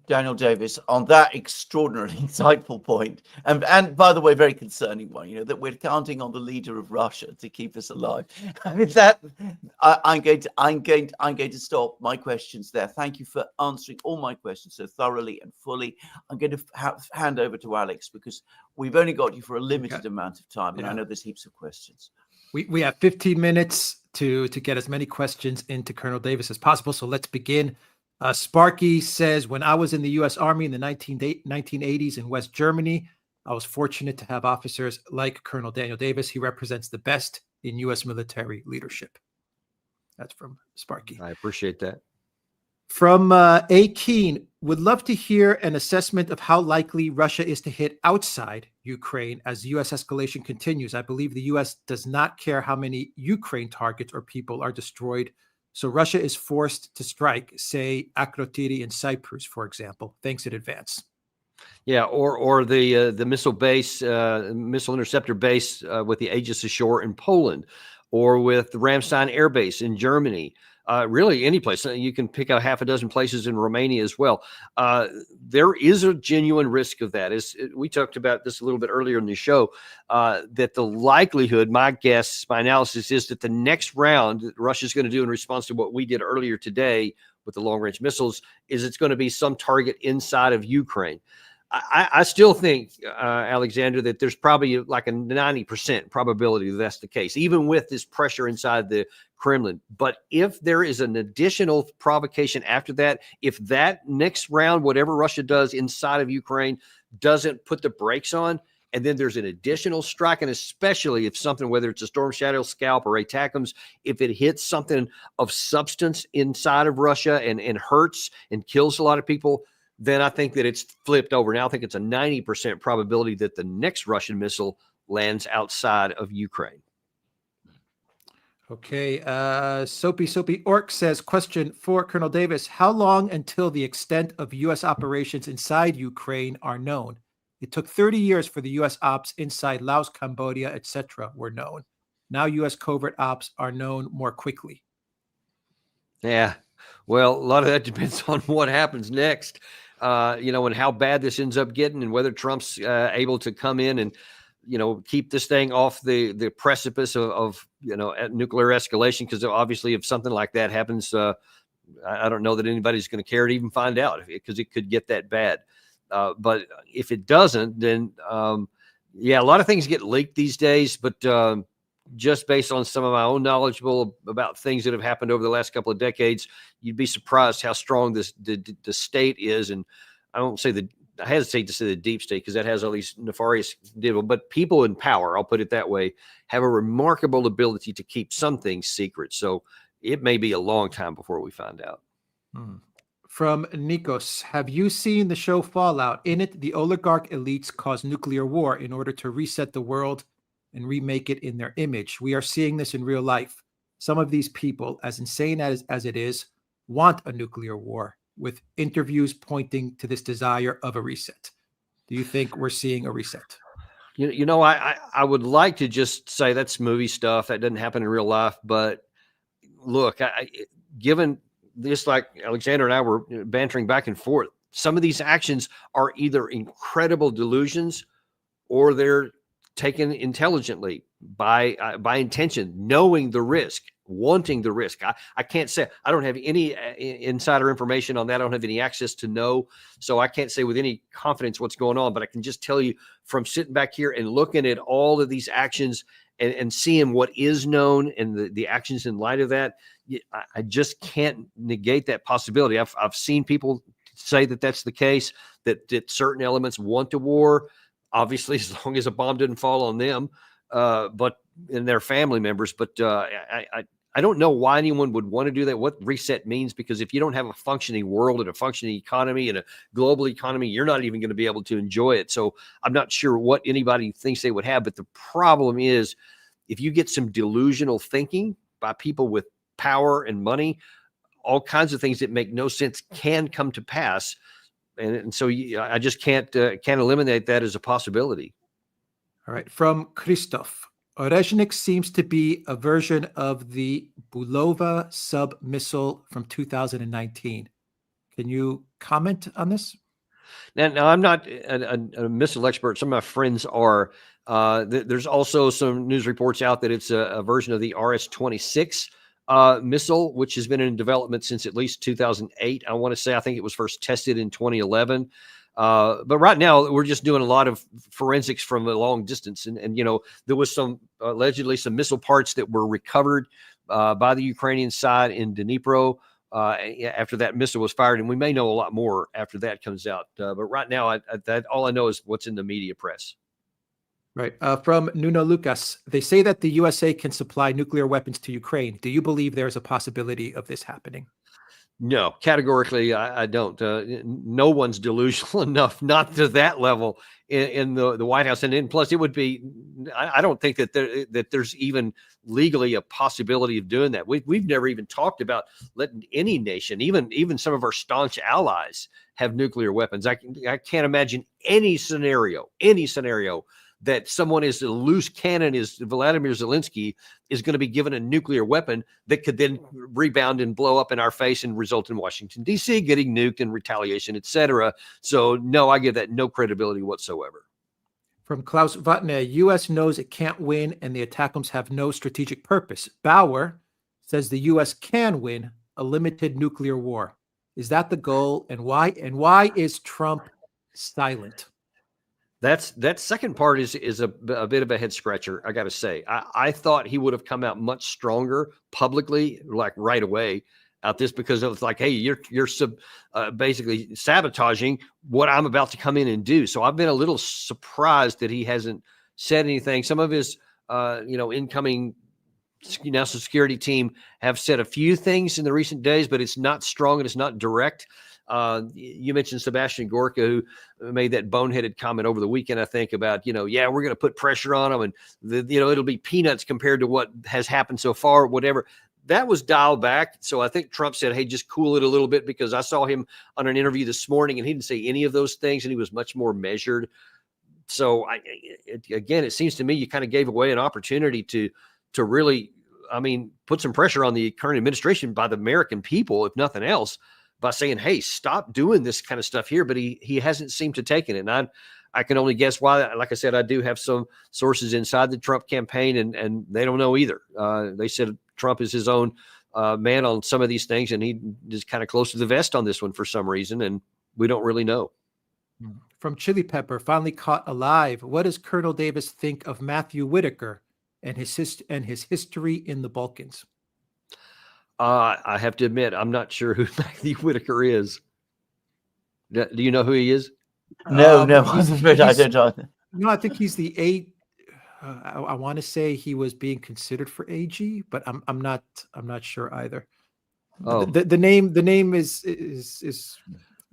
Daniel Davis, on that extraordinarily insightful point, and by the way, very concerning one, that we're counting on the leader of Russia to keep us alive. I mean, I'm going to stop my questions there. Thank you for answering all my questions so thoroughly and fully. I'm going to hand over to Alex, because we've only got you for a limited amount of time, and I know there's heaps of questions. We have 15 minutes to get as many questions into Colonel Davis as possible. So let's begin. Sparky says, when I was in the U.S. Army in the 1980s in West Germany, I was fortunate to have officers like Colonel Daniel Davis. He represents the best in U.S. military leadership. That's from Sparky. I appreciate that. From A. Keen, would love to hear an assessment of how likely Russia is to hit outside Ukraine as U.S. escalation continues. I believe the U.S. does not care how many Ukraine targets or people are destroyed. So Russia is forced to strike, say, Akrotiri in Cyprus, for example. Thanks in advance. Yeah, or the missile base, missile interceptor base with the Aegis ashore in Poland, or with the Ramstein Air Base in Germany. Really, any place. You can pick out half a dozen places in Romania as well. There is a genuine risk of that. We talked about this a little bit earlier in the show, that the likelihood, my guess, my analysis is that the next round that Russia's going to do in response to what we did earlier today with the long-range missiles is it's going to be some target inside of Ukraine. I still think, Alexander, that there's probably like a 90% probability that that's the case, even with this pressure inside the Kremlin. But if there is an additional provocation after that, if that next round, whatever Russia does inside of Ukraine, doesn't put the brakes on, and then there's an additional strike, and especially if something, whether it's a Storm Shadow, Scalp, or ATACMS, if it hits something of substance inside of Russia and hurts and kills a lot of people, then I think that it's flipped over. Now I think it's a 90% probability that the next Russian missile lands outside of Ukraine. Okay. Soapy Orc says, question for Colonel Davis. How long until the extent of U.S. operations inside Ukraine are known? It took 30 years for the U.S. ops inside Laos, Cambodia, etc. were known. Now U.S. covert ops are known more quickly. Yeah. Well, a lot of that depends on what happens next. And how bad this ends up getting, and whether Trump's able to come in and, keep this thing off the precipice of nuclear escalation. Because obviously, if something like that happens, I don't know that anybody's going to care to even find out, because it could get that bad. But if it doesn't, then a lot of things get leaked these days. But just based on some of my own knowledge about things that have happened over the last couple of decades, you'd be surprised how strong the state is. And I hesitate to say the deep state, because that has all these nefarious deal, but people in power, I'll put it that way, have a remarkable ability to keep some things secret. So it may be a long time before we find out. From Nikos, have you seen the show Fallout? In it, the oligarch elites cause nuclear war in order to reset the world and remake it in their image. We are seeing this in real life. Some of these people, as insane as it is, want a nuclear war, with interviews pointing to this desire of a reset. Do you think we're seeing a reset? I would like to just say that's movie stuff. That doesn't happen in real life. But look, given this, like Alexander and I were bantering back and forth, some of these actions are either incredible delusions, or they're taken intelligently by intention, knowing the risk, wanting the risk. I can't say, I don't have any insider information on that. I don't have any access to know. So I can't say with any confidence what's going on, but I can just tell you from sitting back here and looking at all of these actions and seeing what is known and the actions in light of that, I just can't negate that possibility. I've seen people say that that's the case, that certain elements want a war, obviously, as long as a bomb didn't fall on them, but in their family members. But I I don't know why anyone would want to do that, what reset means, because if you don't have a functioning world and a functioning economy and a global economy, you're not even going to be able to enjoy it. So I'm not sure what anybody thinks they would have. But the problem is, if you get some delusional thinking by people with power and money, all kinds of things that make no sense can come to pass. And so I just can't eliminate that as a possibility. All right. From Christoph. Orezhnik seems to be a version of the Bulova sub-missile from 2019. Can you comment on this? Now I'm not a missile expert. Some of my friends are. There's also some news reports out that it's a version of the RS-26 missile, which has been in development since at least 2008. I want to say, I think it was first tested in 2011. But right now we're just doing a lot of forensics from a long distance. And there was allegedly some missile parts that were recovered by the Ukrainian side in Dnipro after that missile was fired. And we may know a lot more after that comes out. But right now, all I know is what's in the media press. Right. From Nuno Lucas, they say that the USA can supply nuclear weapons to Ukraine. Do you believe there is a possibility of this happening? No, categorically, I don't. No one's delusional enough, not to that level in the White House. And plus, it would be, I don't think that there's even legally a possibility of doing that. We've never even talked about letting any nation, even some of our staunch allies, have nuclear weapons. I can't imagine any scenario that someone as a loose cannon as Vladimir Zelensky is going to be given a nuclear weapon that could then rebound and blow up in our face and result in Washington, D.C. getting nuked and retaliation, etc. So, no, I give that no credibility whatsoever. From Klaus Vatne, U.S. knows it can't win and the ATACMS have no strategic purpose. Bauer says the U.S. can win a limited nuclear war. Is that the goal? And why? And why is Trump silent? That second part is a bit of a head scratcher. I got to say, I thought he would have come out much stronger publicly, like right away out this, because it was like, hey, you're basically sabotaging what I'm about to come in and do. So I've been a little surprised that he hasn't said anything. Some of his, incoming national security team have said a few things in the recent days, but it's not strong and it's not direct. You mentioned Sebastian Gorka, who made that boneheaded comment over the weekend, I think, about, we're going to put pressure on them and, it'll be peanuts compared to what has happened so far, whatever. That was dialed back. So I think Trump said, hey, just cool it a little bit, because I saw him on an interview this morning and he didn't say any of those things and he was much more measured. So again, it seems to me you kind of gave away an opportunity to really, put some pressure on the current administration by the American people, if nothing else, by saying, hey, stop doing this kind of stuff here. But he hasn't seemed to take it. And I can only guess why. Like I said, I do have some sources inside the Trump campaign, and they don't know either. They said Trump is his own man on some of these things, and he is kind of close to the vest on this one for some reason, and we don't really know. From Chili Pepper, finally caught alive. What does Colonel Davis think of Matthew Whitaker and his history in the Balkans? I have to admit, I'm not sure who Matthew Whitaker is. Do you know who he is? No, I don't know. No, I think he's the I want to say he was being considered for AG, but I'm not sure either. Oh, the name is.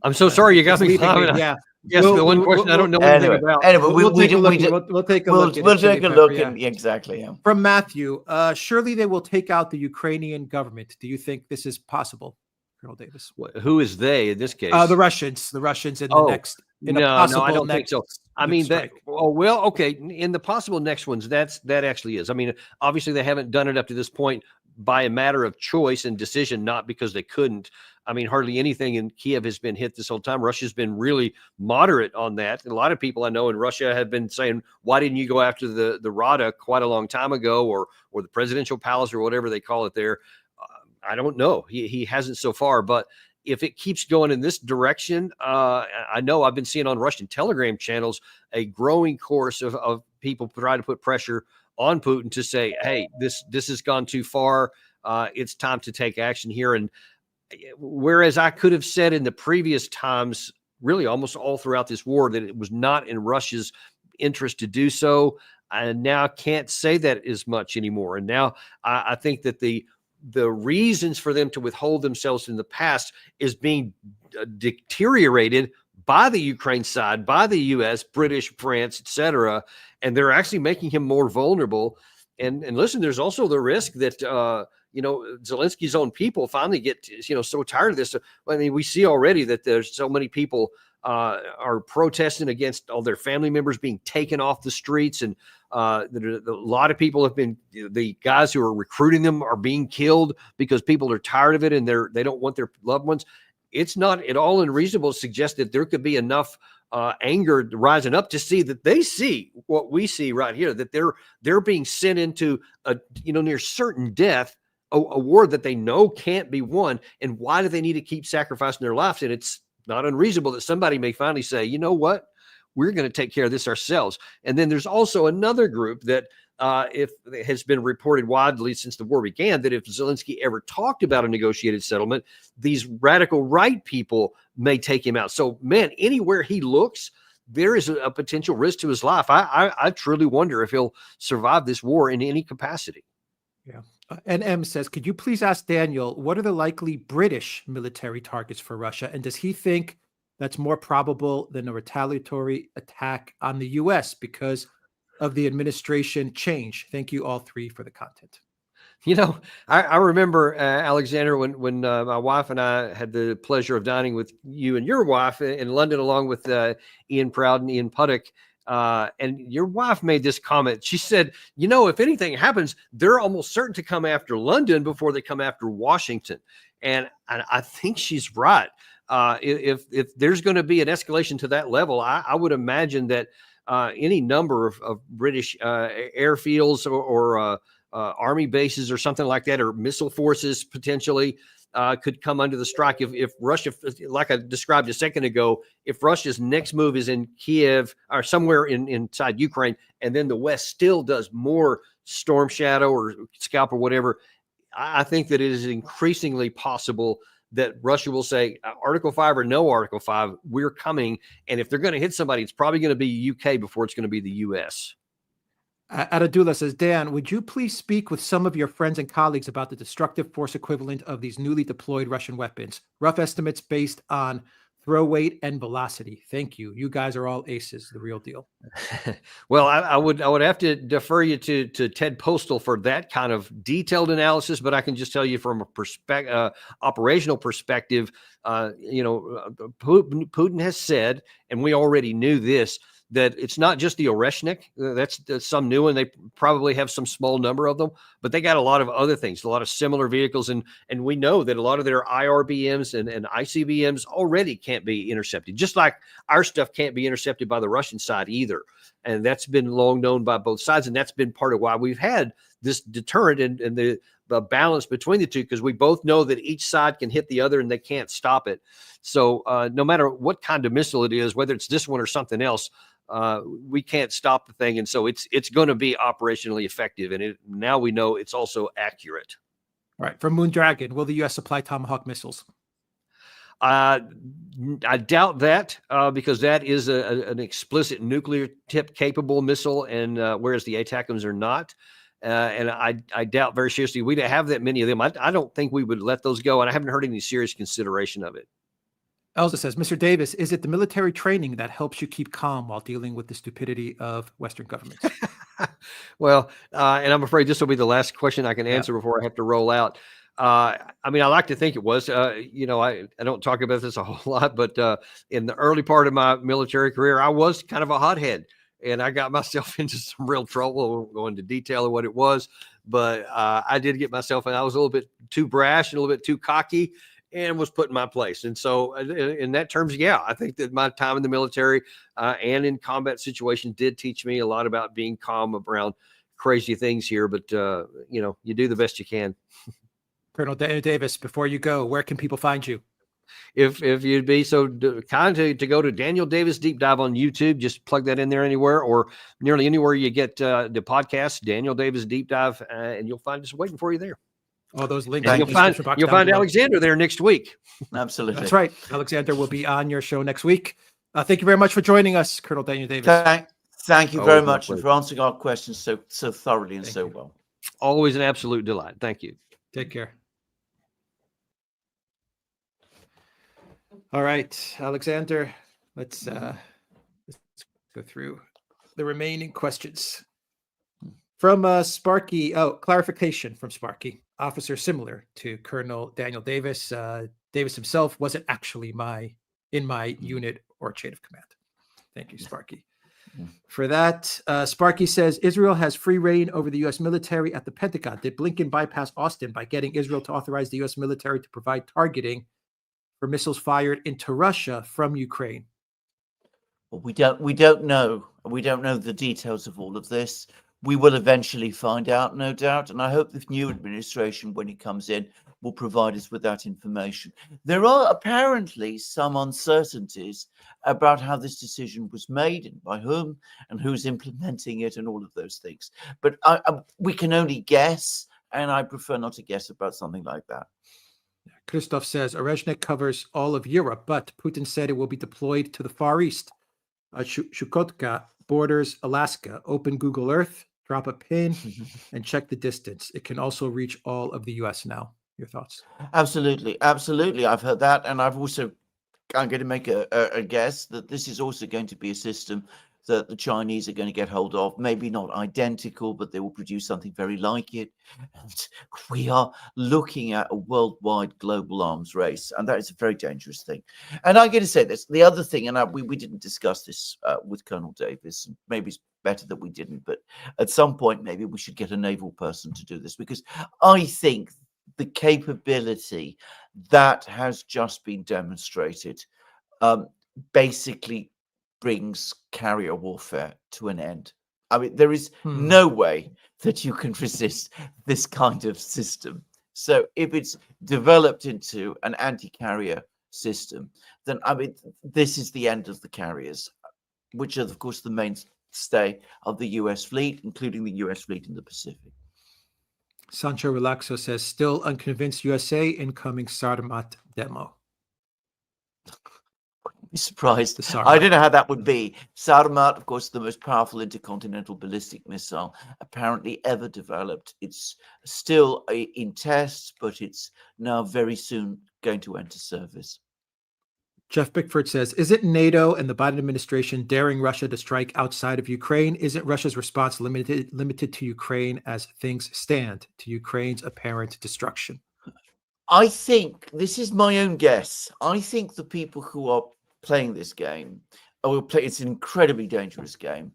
I'm so sorry, you got me. Yeah. Yes, the one question I don't know anything about. Anyway, we'll take a look. We'll take a look. We'll take a look. Exactly. Yeah. From Matthew, surely they will take out the Ukrainian government. Do you think this is possible, Colonel Davis? Who is they in this case? The Russians. The Russians in the next. No, I don't think so. Okay. In the possible next ones, that actually is. Obviously they haven't done it up to this point by a matter of choice and decision, not because they couldn't. Hardly anything in Kiev has been hit this whole time. Russia's been really moderate on that. And a lot of people I know in Russia have been saying, why didn't you go after the Rada quite a long time ago, or the presidential palace, or whatever they call it there? I don't know. He hasn't so far, but if it keeps going in this direction, I know I've been seeing on Russian Telegram channels a growing course of people trying to put pressure on Putin to say, hey, this has gone too far. It's time to take action here. And whereas I could have said in the previous times, really almost all throughout this war, that it was not in Russia's interest to do so, I now can't say that as much anymore. And now I think that the the reasons for them to withhold themselves in the past is being deteriorated by the Ukraine side, by the U.S., British, France, etc., and they're actually making him more vulnerable. And listen, there's also the risk that Zelensky's own people finally get so tired of this. I mean, we see already that there's so many people are protesting against all their family members being taken off the streets, and a lot of people have been, the guys who are recruiting them are being killed because people are tired of it and they don't want their loved ones. It's not at all unreasonable to suggest that there could be enough anger rising up to see that they see what we see right here, that they're being sent into a near certain death, a war that they know can't be won. And why do they need to keep sacrificing their lives? And it's not unreasonable that somebody may finally say, you know what, we're going to take care of this ourselves. And then there's also another group that if it has been reported widely since the war began, that if Zelensky ever talked about a negotiated settlement, these radical right people may take him out. So, man, anywhere he looks, there is a potential risk to his life. I truly wonder if he'll survive this war in any capacity. Yeah. NM says, could you please ask Daniel, what are the likely British military targets for Russia? And does he think that's more probable than a retaliatory attack on the U.S. because of the administration change? Thank you all three for the content. I remember, Alexander, when my wife and I had the pleasure of dining with you and your wife in London, along with Ian Proud and Ian Puddock. And your wife made this comment. She said, if anything happens, they're almost certain to come after London before they come after Washington. And I think she's right. If there's going to be an escalation to that level, I would imagine that any number of British airfields or army bases or something like that, or missile forces potentially could come under the strike. If Russia, like I described a second ago, if Russia's next move is in Kiev or somewhere inside Ukraine, and then the West still does more Storm Shadow or Scalp or whatever, I think that it is increasingly possible that Russia will say Article 5 or no Article 5, we're coming. And if they're going to hit somebody, it's probably going to be UK before it's going to be the US. Adadula says, Dan, would you please speak with some of your friends and colleagues about the destructive force equivalent of these newly deployed Russian weapons? Rough estimates based on throw weight and velocity. Thank you. You guys are all aces, the real deal. Well, I would have to defer you to Ted Postal for that kind of detailed analysis, but I can just tell you from a operational perspective, Putin has said, and we already knew this, that it's not just the Oreshnik. That's some new one. They probably have some small number of them, but they got a lot of other things, a lot of similar vehicles. And we know that a lot of their IRBMs and ICBMs already can't be intercepted, just like our stuff can't be intercepted by the Russian side either. And that's been long known by both sides. And that's been part of why we've had this deterrent and the balance between the two, because we both know that each side can hit the other and they can't stop it. So no matter what kind of missile it is, whether it's this one or something else, we can't stop the thing. And so it's going to be operationally effective. And now we know it's also accurate. All right. From Moon Dragon, will the U.S. supply Tomahawk missiles? I doubt that because that is an explicit nuclear tip capable missile, and whereas the ATACMS are not. And I doubt very seriously we'd have that many of them. I don't think we would let those go. And I haven't heard any serious consideration of it. Elsa says, Mr. Davis, is it the military training that helps you keep calm while dealing with the stupidity of Western governments? Well, and I'm afraid this will be the last question I can answer before I have to roll out. I mean, I like to think it was, I don't talk about this a whole lot, but in the early part of my military career, I was kind of a hothead and I got myself into some real trouble. I won't go into detail of what it was, but I did get myself, and I was a little bit too brash and a little bit too cocky, and was put in my place. And so in that terms, I think that my time in the military and in combat situations did teach me a lot about being calm around crazy things here. But, you do the best you can. Colonel Daniel Davis, before you go, where can people find you? If you'd be so kind to go to Daniel Davis Deep Dive on YouTube, just plug that in there anywhere, or nearly anywhere you get the podcast, Daniel Davis Deep Dive, and you'll find us waiting for you there. All those links. You'll find Alexander there next week. Absolutely. That's right. Alexander will be on your show next week. Thank you very much for joining us, Colonel Daniel Davis. Thank you very much for answering our questions so thoroughly and so well. Always an absolute delight. Thank you. Take care. All right, Alexander, let's go through the remaining questions. From Sparky, clarification from Sparky. Officer similar to Colonel Daniel Davis. Davis himself wasn't actually in my unit or chain of command. Thank you, Sparky. For that, Sparky says Israel has free reign over the U.S. military at the Pentagon. Did Blinken bypass Austin by getting Israel to authorize the U.S. military to provide targeting for missiles fired into Russia from Ukraine? Well, we don't know. We don't know the details of all of this. We will eventually find out, no doubt. And I hope the new administration, when it comes in, will provide us with that information. There are apparently some uncertainties about how this decision was made and by whom and who's implementing it and all of those things. But we can only guess, and I prefer not to guess about something like that. Christoph says Orezhnik covers all of Europe, but Putin said it will be deployed to the Far East. Chukotka borders Alaska. Open Google Earth, drop a pin, and check the distance. It can also reach all of the U.S. now. Your thoughts? Absolutely. I've heard that, and I'm going to make a guess that this is also going to be a system that the Chinese are going to get hold of. Maybe not identical, but they will produce something very like it. And we are looking at a worldwide global arms race, and that is a very dangerous thing. And I'm going to say this: the other thing, and we didn't discuss this with Colonel Davis. Maybe it's better that we didn't, but at some point, maybe we should get a naval person to do this, because I think the capability that has just been demonstrated basically brings carrier warfare to an end. I mean, there is no way that you can resist this kind of system. So if it's developed into an anti-carrier system, then I mean, this is the end of the carriers, which are, of course, the mainstay of the US fleet, including the US fleet in the Pacific. Sancho Relaxo says, still unconvinced USA incoming Sarmat demo. Be surprised. I don't know how that would be. Sarmat, of course, the most powerful intercontinental ballistic missile apparently ever developed. It's still in tests, but it's now very soon going to enter service. Jeff Bickford says, is it NATO and the Biden administration daring Russia to strike outside of Ukraine? Isn't Russia's response limited to Ukraine as things stand, to Ukraine's apparent destruction? I think, this is my own guess, I think the people who are playing this game, it's an incredibly dangerous game,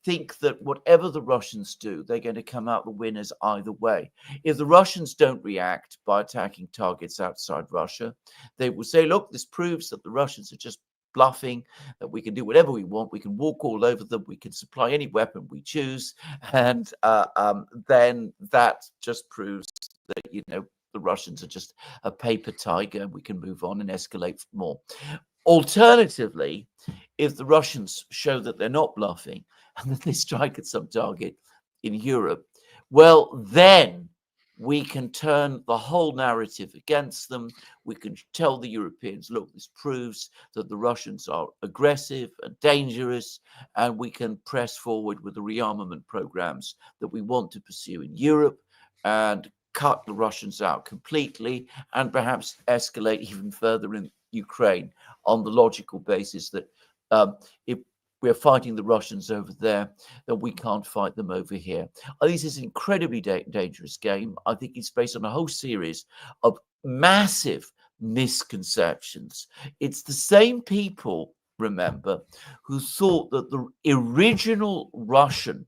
think that whatever the Russians do, they're going to come out the winners either way. If the Russians don't react by attacking targets outside Russia, they will say, look, this proves that the Russians are just bluffing, that we can do whatever we want, we can walk all over them, we can supply any weapon we choose, and then that just proves that, the Russians are just a paper tiger, and we can move on and escalate more. Alternatively, if the Russians show that they're not bluffing and that they strike at some target in Europe, well, then we can turn the whole narrative against them. We can tell the Europeans, look, this proves that the Russians are aggressive and dangerous, and we can press forward with the rearmament programs that we want to pursue in Europe and cut the Russians out completely, and perhaps escalate even further in Ukraine on the logical basis that if we're fighting the Russians over there, then we can't fight them over here. I think this is an incredibly dangerous game. I think it's based on a whole series of massive misconceptions. It's the same people, remember, who thought that the original Russian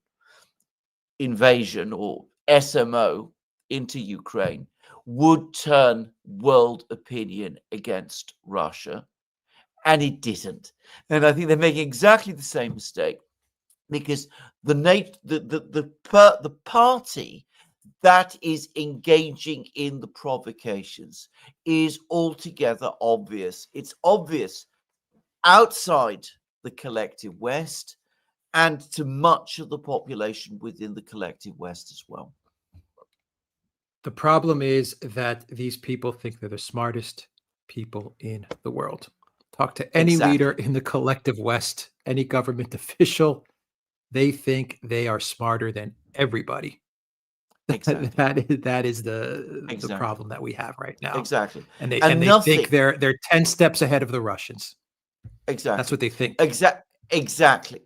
invasion, or SMO, into Ukraine would turn world opinion against Russia, and it didn't. And I think they're making exactly the same mistake, because the party that is engaging in the provocations is altogether obvious. It's obvious outside the collective West and to much of the population within the collective West as well. The problem is that these people think they're the smartest people in the world. Talk to any leader in the collective West, any government official, they think they are smarter than everybody. Exactly. That is the Exactly. problem that we have right now. Exactly. And they nothing, think they're 10 steps ahead of the Russians. exactly. That's what they think. Exactly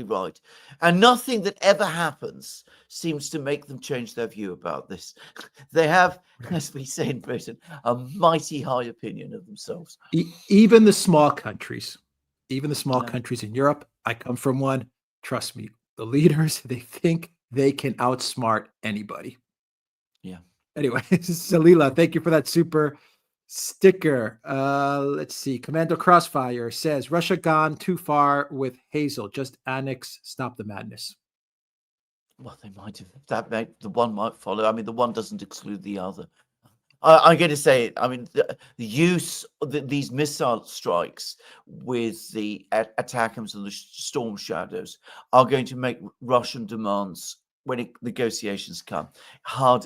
right. And nothing that ever happens seems to make them change their view about this. They have, as we say in Britain, a mighty high opinion of themselves. Even the small countries, in Europe, I come from one. Trust me, the leaders, they think they can outsmart anybody. Yeah. Anyway, Salila, thank you for that super sticker. Let's see. Commando Crossfire says Russia gone too far with Hazel. Just annex, stop the madness. Well, they might have. The one might follow. I mean, the one doesn't exclude the other. I'm going to say it. I mean, the use of these missile strikes with the ATACMS and the Storm Shadows are going to make Russian demands, when negotiations come,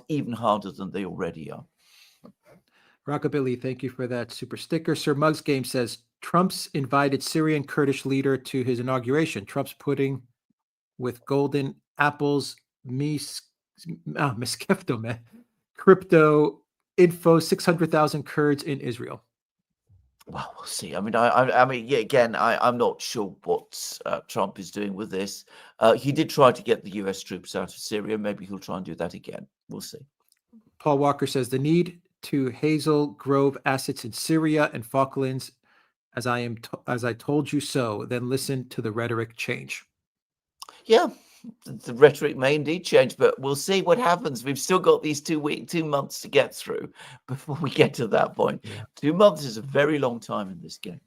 even harder than they already are. Rockabilly, thank you for that super sticker. Sir Muggs Game says Trump's invited Syrian Kurdish leader to his inauguration. Trump's pudding with golden apples, miskefto, man. Crypto info, 600,000 Kurds in Israel. Well, we'll see. I mean, I mean, yeah. Again, I'm not sure what Trump is doing with this. He did try to get the U.S. troops out of Syria. Maybe he'll try and do that again. We'll see. Paul Walker says the need to Hazel Grove assets in Syria and Falklands, as I told you so. Then listen to the rhetoric change. Yeah. The rhetoric may indeed change, but we'll see what happens. We've still got these 2 months to get through before we get to that point. Yeah. 2 months is a very long time in this game.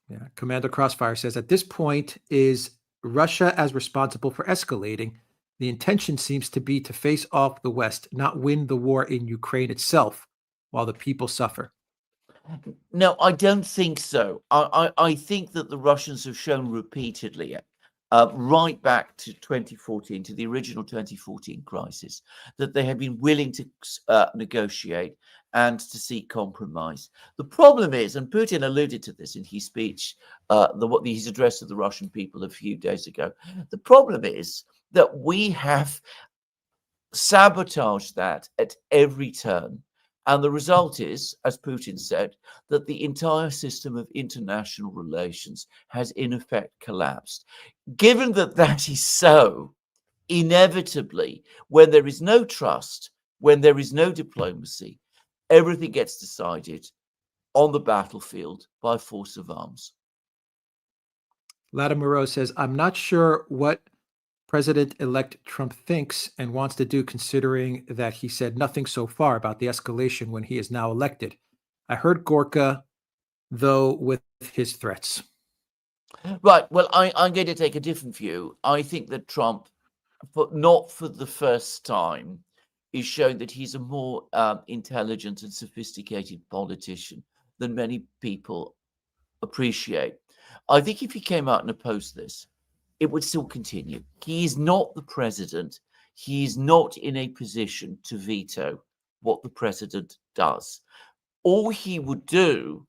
Yeah. Commander Crossfire says at this point, is Russia as responsible for escalating? The intention seems to be to face off the West, not win the war in Ukraine itself while the people suffer. No, I don't think so. I think that the Russians have shown repeatedly, right back to 2014, to the original 2014 crisis, that they have been willing to negotiate and to seek compromise. The problem is, and Putin alluded to this in his speech, his address to the Russian people a few days ago, the problem is that we have sabotaged that at every turn. And the result is, as Putin said, that the entire system of international relations has in effect collapsed. Given that that is so, inevitably, when there is no trust, when there is no diplomacy, everything gets decided on the battlefield by force of arms. Latimer says, I'm not sure what President-elect Trump thinks and wants to do, considering that he said nothing so far about the escalation when he is now elected. I heard Gorka, though, with his threats. Right. Well, I'm going to take a different view. I think that Trump, but not for the first time, is showing that he's a more intelligent and sophisticated politician than many people appreciate. I think if he came out and opposed this, it would still continue. He is not the president. He is not in a position to veto what the president does. All he would do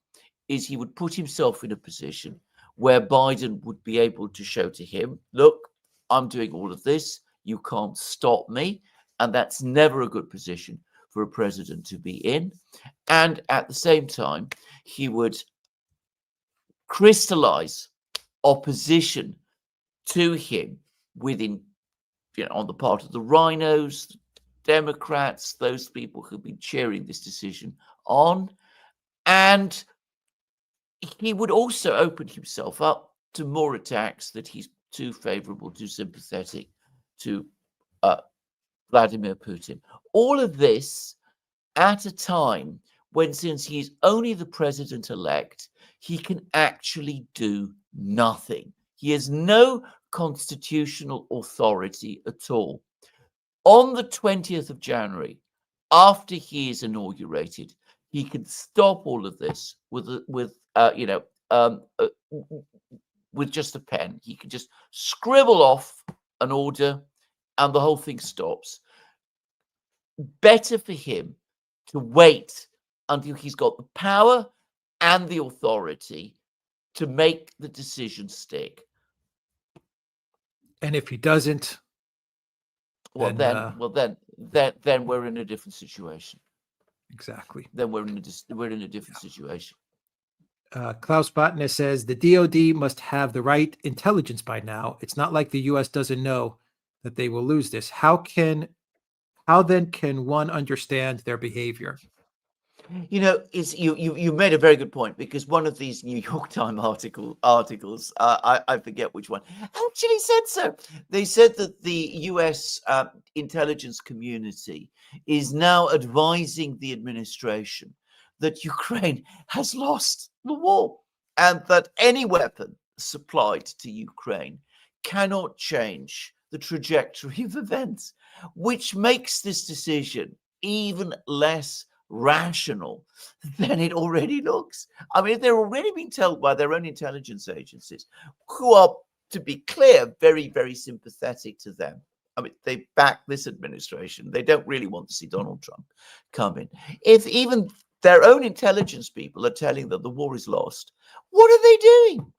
is he would put himself in a position where Biden would be able to show to him, look, I'm doing all of this. You can't stop me. And that's never a good position for a president to be in. And at the same time, he would crystallize opposition to him within, on the part of the rhinos, Democrats, those people who've been cheering this decision on. And he would also open himself up to more attacks that he's too favorable, too sympathetic to Vladimir Putin. All of this at a time when, since he's only the president-elect, he can actually do nothing. He has no constitutional authority at all. On the 20th of January, after he is inaugurated, he can stop all of this with just a pen. He can just scribble off an order and the whole thing stops. Better for him to wait until he's got the power and the authority to make the decision stick. And if he doesn't, Well, And, then we're in a different situation. exactly. Then we're in a different situation. Klaus Botner says the DoD must have the right intelligence by now. It's not like the U.S. doesn't know that they will lose this. How then can one understand their behavior? You know, you made a very good point, because one of these New York Times articles, I forget which one, actually said so. They said that the U.S. Intelligence community is now advising the administration that Ukraine has lost the war, and that any weapon supplied to Ukraine cannot change the trajectory of events, which makes this decision even less rational than it already looks. I mean, they're already being told by their own intelligence agencies, who are, to be clear, very, very sympathetic to them. I mean, they back this administration. They don't really want to see Donald Trump come in. If even their own intelligence people are telling them the war is lost, what are they doing?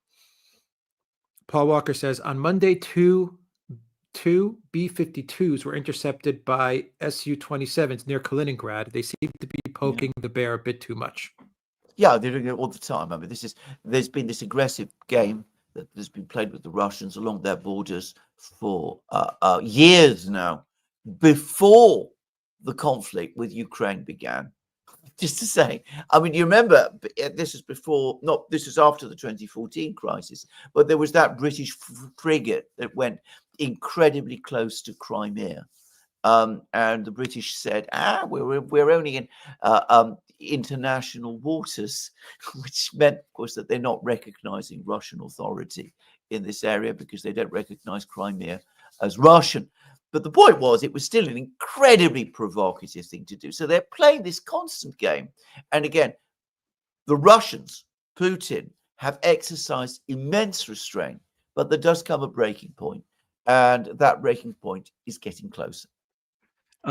Paul Walker says on Monday, two B-52s were intercepted by Su-27s near Kaliningrad. They seem to be poking the bear a bit too much. Yeah, they're doing it all the time. I mean, there's been this aggressive game that has been played with the Russians along their borders for years now, before the conflict with Ukraine began. Just to say, I mean, you remember, this is after the 2014 crisis, but there was that British frigate that went incredibly close to Crimea. And the British said, we're only in international waters, which meant, of course, that they're not recognizing Russian authority in this area, because they don't recognize Crimea as Russian. But the point was, it was still an incredibly provocative thing to do. So they're playing this constant game. And again, the Russians, Putin, have exercised immense restraint, but there does come a breaking point. And that breaking point is getting closer.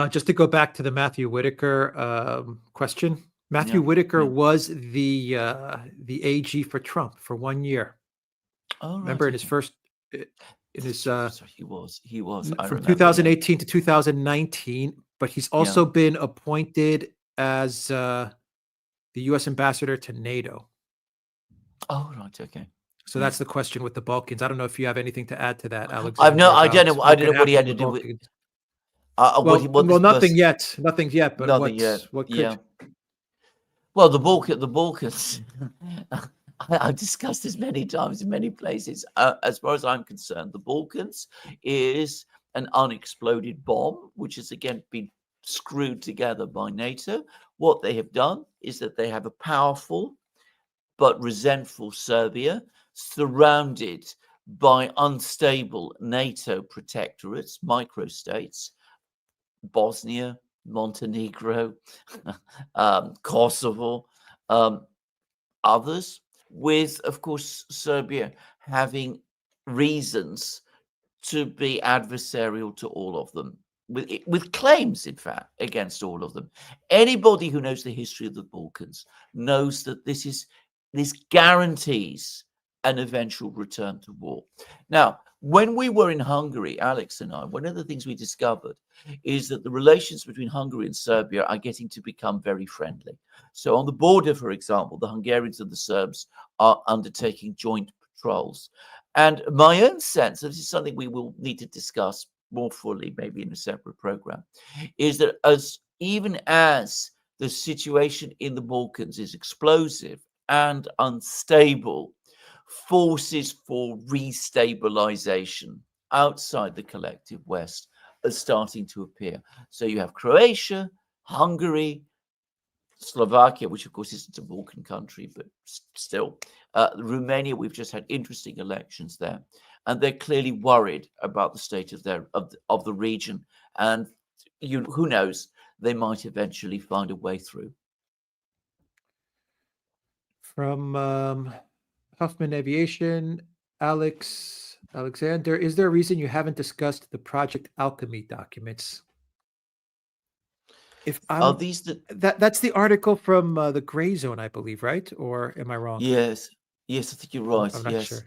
Just to go back to the Matthew Whitaker question, Matthew Whitaker was the AG for Trump for 1 year. Oh, remember, in his first, he was from 2018 to 2019. But he's also been appointed as the U.S. ambassador to NATO. Oh, right, okay. So that's the question with the Balkans. I don't know if you have anything to add to that, Alex. I don't know what he had to do with. Nothing yet. But nothing yet. What could? Well, the Balkans. I've discussed this many times in many places. As far as I'm concerned, the Balkans is an unexploded bomb, which has again been screwed together by NATO. What they have done is that they have a powerful but resentful Serbia, surrounded by unstable NATO protectorates, microstates, Bosnia, Montenegro, Kosovo, others, with, of course, Serbia having reasons to be adversarial to all of them, with claims, in fact, against all of them. Anybody who knows the history of the Balkans knows that this guarantees an eventual return to war. Now, when we were in Hungary, Alex and I, one of the things we discovered is that the relations between Hungary and Serbia are getting to become very friendly. So on the border, for example, the Hungarians and the Serbs are undertaking joint patrols. And my own sense, this is something we will need to discuss more fully, maybe in a separate program, is that even as the situation in the Balkans is explosive and unstable, forces for restabilization outside the collective West are starting to appear. So you have Croatia, Hungary, Slovakia, which of course isn't a Balkan country, but still, Romania. We've just had interesting elections there, and they're clearly worried about the state of the region. And who knows, they might eventually find a way through. From Huffman Aviation, Alexander, is there a reason you haven't discussed the Project Alchemy documents? If I'm, that's the article from the Gray Zone, I believe, right? Or am I wrong? Yes, I think you're right. I'm not sure.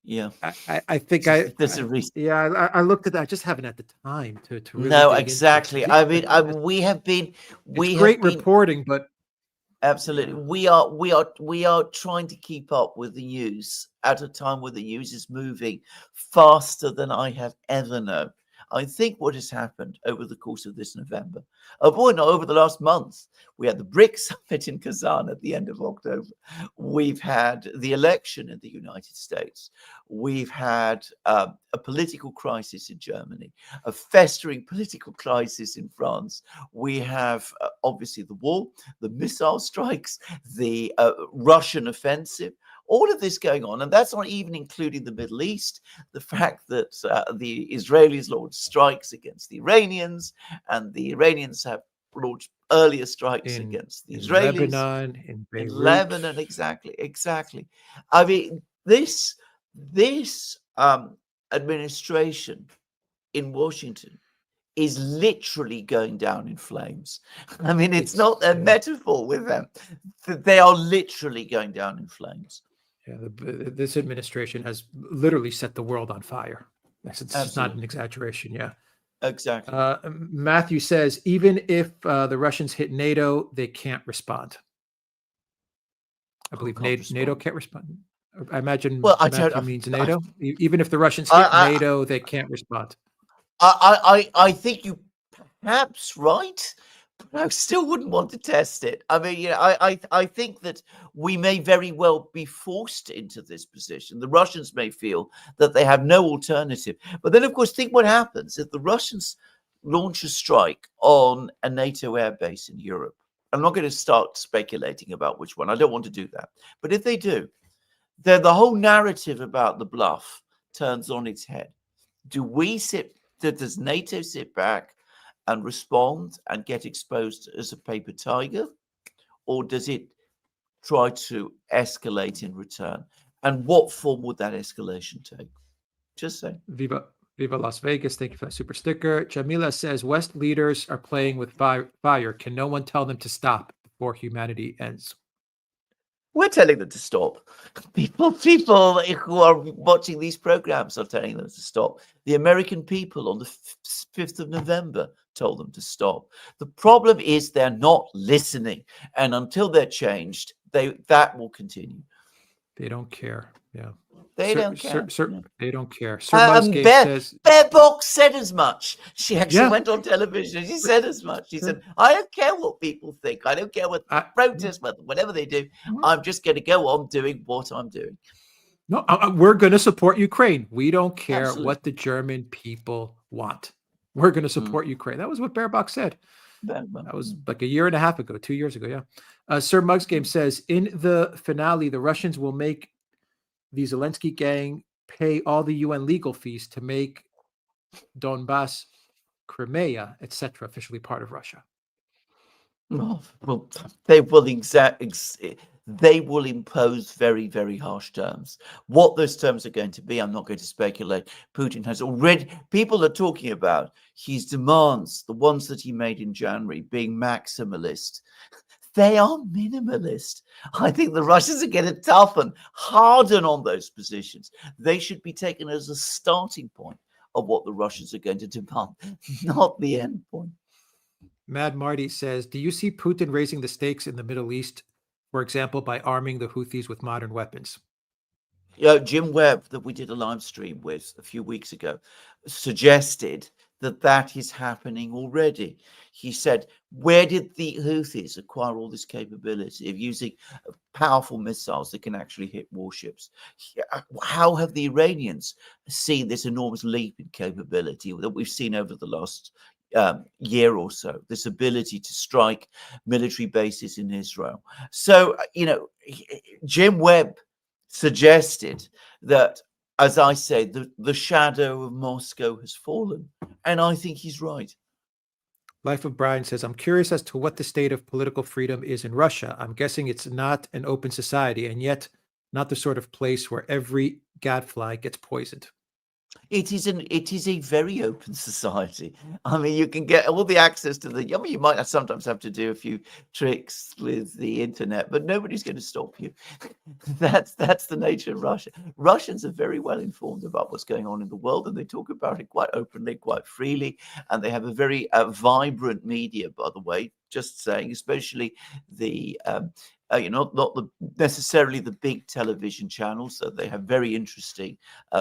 Yeah. I think There's a reason. I looked at that. I just haven't had the time to really No, dig into it. exactly. I mean, we have been, It's great reporting, but absolutely. We are trying to keep up with the news at a time where the news is moving faster than I have ever known. I think what has happened over the course of this November, over the last month, we had the BRICS summit in Kazan at the end of October. We've had the election in the United States. We've had a political crisis in Germany, a festering political crisis in France. We have obviously the war, the missile strikes, the Russian offensive, all of this going on. And that's not even including the Middle East, the fact that the Israelis launched strikes against the Iranians, and the Iranians have launched earlier strikes against the Israelis. Lebanon, in Beirut. In Lebanon, exactly. I mean, this administration in Washington is literally going down in flames. I mean, it's not a metaphor with them. They are literally going down in flames. Yeah, this administration has literally set the world on fire. It's not an exaggeration. Yeah, exactly. Matthew says, even if the Russians hit NATO, they can't respond. I believe NATO can't respond. I imagine Matthew means NATO. Even if the Russians hit NATO, they can't respond. I think you perhaps right, but I still wouldn't want to test it. I mean, I think that we may very well be forced into this position. The Russians may feel that they have no alternative. But then, of course, think what happens if the Russians launch a strike on a NATO airbase in Europe. I'm not going to start speculating about which one. I don't want to do that. But if they do, then the whole narrative about the bluff turns on its head. Does NATO sit back and respond and get exposed as a paper tiger, or does it try to escalate in return? And what form would that escalation take? Just saying. Viva Las Vegas. Thank you for that super sticker. Jamila says, West leaders are playing with fire. Can no one tell them to stop before humanity ends? We're telling them to stop. People who are watching these programs are telling them to stop. The American people on the 5th of November told them to stop. The problem is they're not listening. And until they're changed, that will continue. They don't care. Yeah. They don't care. They don't care. Says, Bear Box said as much. She actually went on television. She said as much. She said, I don't care what people think. I don't care what protest, whatever they do. I'm just going to go on doing what I'm doing. No, we're going to support Ukraine. We don't care what the German people want. We're going to support Ukraine. That was what Baerbock said. That was like a year and a half ago, 2 years ago. Yeah. Sir Mugs Game says, in the finale, the Russians will make the Zelensky gang pay all the UN legal fees to make Donbass, Crimea, etc., officially part of Russia. Well, they will impose very, very harsh terms. What those terms are going to be, I'm not going to speculate. Putin has already, people are talking about his demands, the ones that he made in January, being maximalist. They are minimalist. I think the Russians are going to harden on those positions. They should be taken as a starting point of what the Russians are going to demand, not the end point. Mad Marty says, do you see Putin raising the stakes in the Middle East, for example, by arming the Houthis with modern weapons? Jim Webb, that we did a live stream with a few weeks ago, suggested that is happening already. He said, where did the Houthis acquire all this capability of using powerful missiles that can actually hit warships? How have the Iranians seen this enormous leap in capability that we've seen over the last year or so, this ability to strike military bases in Israel? So, Jim Webb suggested that, as I say, the shadow of Moscow has fallen. And I think he's right. Life of Brian says, I'm curious as to what the state of political freedom is in Russia. I'm guessing it's not an open society, and yet not the sort of place where every gadfly gets poisoned. It is a very open society. I mean, you can get all the access to the. I mean, you might sometimes have to do a few tricks with the internet, but nobody's going to stop you. That's the nature of Russia. Russians are very well informed about what's going on in the world, and they talk about it quite openly, quite freely, and they have a very vibrant media, by the way. Just saying, especially the. Not necessarily the big television channels. So they have very interesting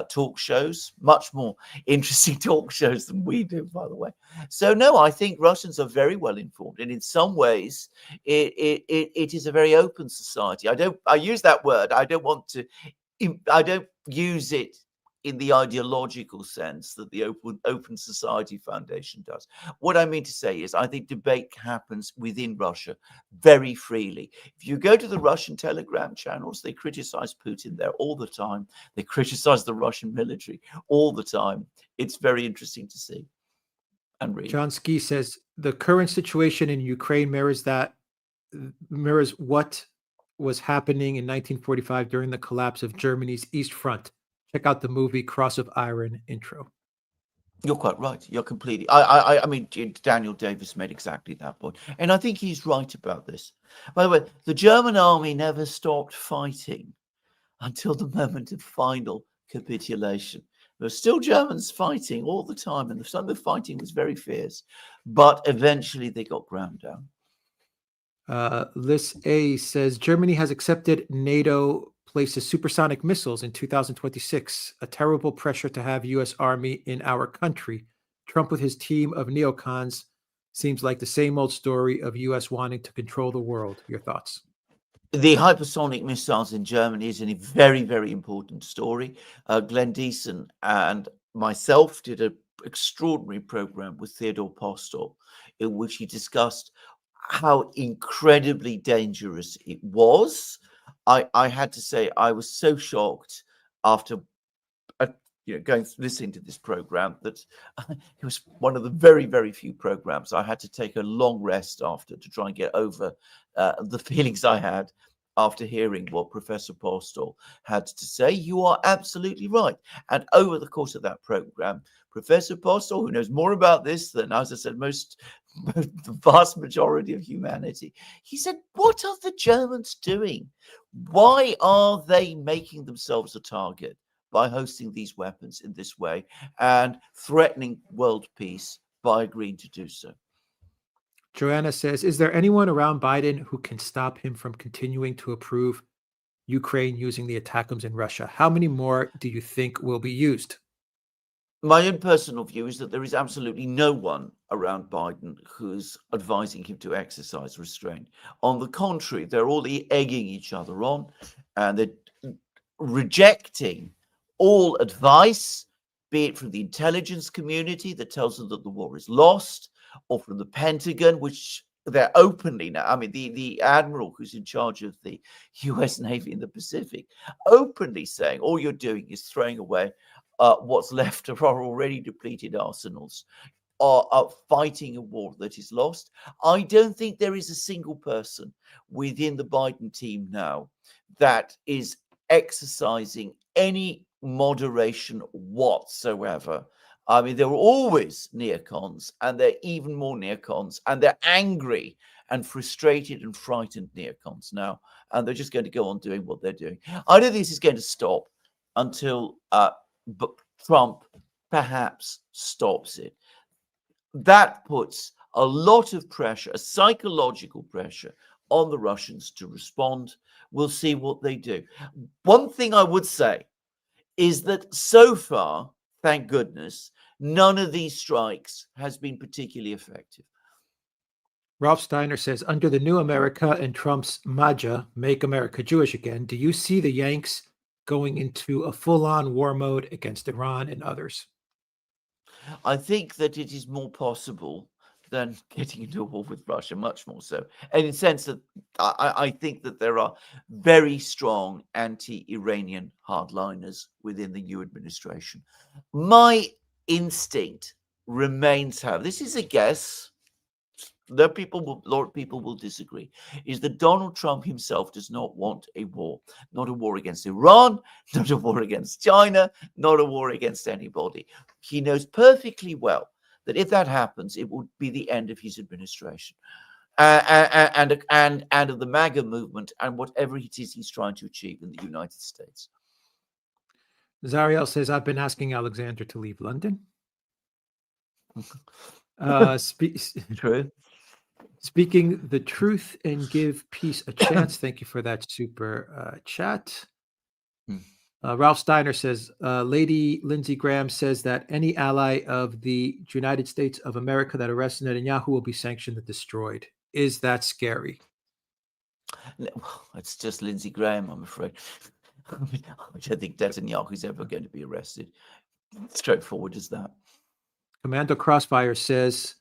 talk shows, much more interesting talk shows than we do, by the way. So no, I think Russians are very well informed, and in some ways, it is a very open society. I use that word. I don't use it in the ideological sense that the Open Society Foundation does. What I mean to say is I think debate happens within Russia very freely. If you go to the Russian Telegram channels, they criticize Putin there all the time. They criticize the Russian military all the time. It's very interesting to see and read. John Ski says the current situation in Ukraine mirrors what was happening in 1945 during the collapse of Germany's East Front. Check out the movie Cross of Iron intro. You're quite right. You're completely. I mean, Daniel Davis made exactly that point, and I think he's right about this. By the way, the German army never stopped fighting until the moment of final capitulation. There were still Germans fighting all the time, and some of the fighting was very fierce, but eventually they got ground down. Liz A says Germany has accepted NATO places supersonic missiles in 2026. A terrible pressure to have U.S. Army in our country. Trump with his team of neocons seems like the same old story of U.S. wanting to control the world. Your thoughts? The hypersonic missiles in Germany is a very, very important story. Glenn Deason and myself did an extraordinary program with Theodore Postol in which he discussed how incredibly dangerous it was. I had to say I was so shocked after listening to this program that it was one of the very, very few programs I had to take a long rest after to try and get over the feelings I had after hearing what Professor Postol had to say. You are absolutely right. And over the course of that program, Professor Postol, who knows more about this than, as I said, the vast majority of humanity, he said, what are the Germans doing? Why are they making themselves a target by hosting these weapons in this way and threatening world peace by agreeing to do so? Joanna says, is there anyone around Biden who can stop him from continuing to approve Ukraine using the ATACMS in Russia? How many more do you think will be used? My own personal view is that there is absolutely no one around Biden who's advising him to exercise restraint. On the contrary, they're all egging each other on, and they're rejecting all advice, be it from the intelligence community that tells them that the war is lost, or from the Pentagon, which they're openly now. I mean, the admiral who's in charge of the US Navy in the Pacific, openly saying all you're doing is throwing away what's left of our already depleted arsenals, are fighting a war that is lost. I don't think there is a single person within the Biden team now that is exercising any moderation whatsoever. I mean, there were always neocons, and they're even more neocons, and they're angry and frustrated and frightened neocons now, and they're just going to go on doing what they're doing. I don't think this is going to stop until Trump perhaps stops it. That puts a lot of pressure, a psychological pressure, on the Russians to respond. We'll see what they do. One thing I would say is that so far, thank goodness, none of these strikes has been particularly effective. Ralph Steiner says, under the new America and Trump's MAGA, Make America Jewish Again, do you see the Yanks going into a full-on war mode against Iran and others? I think that it is more possible than getting into a war with Russia, much more so. And in the sense that I think that there are very strong anti-Iranian hardliners within the new administration. My instinct remains, however, this is a guess, though a lot of people will disagree, is that Donald Trump himself does not want a war. Not a war against Iran, not a war against China, not a war against anybody. He knows perfectly well that if that happens, it would be the end of his administration. And of the MAGA movement and whatever it is he's trying to achieve in the United States. Zariel says, I've been asking Alexander to leave London. True. Speaking the truth and give peace a chance. Thank you for that super chat. Ralph Steiner says, Lady Lindsey Graham says that any ally of the United States of America that arrests Netanyahu will be sanctioned and destroyed. Is that scary? No, it's just Lindsey Graham, I'm afraid. I don't think Netanyahu is ever going to be arrested. Straightforward as that. Commando Crossfire says,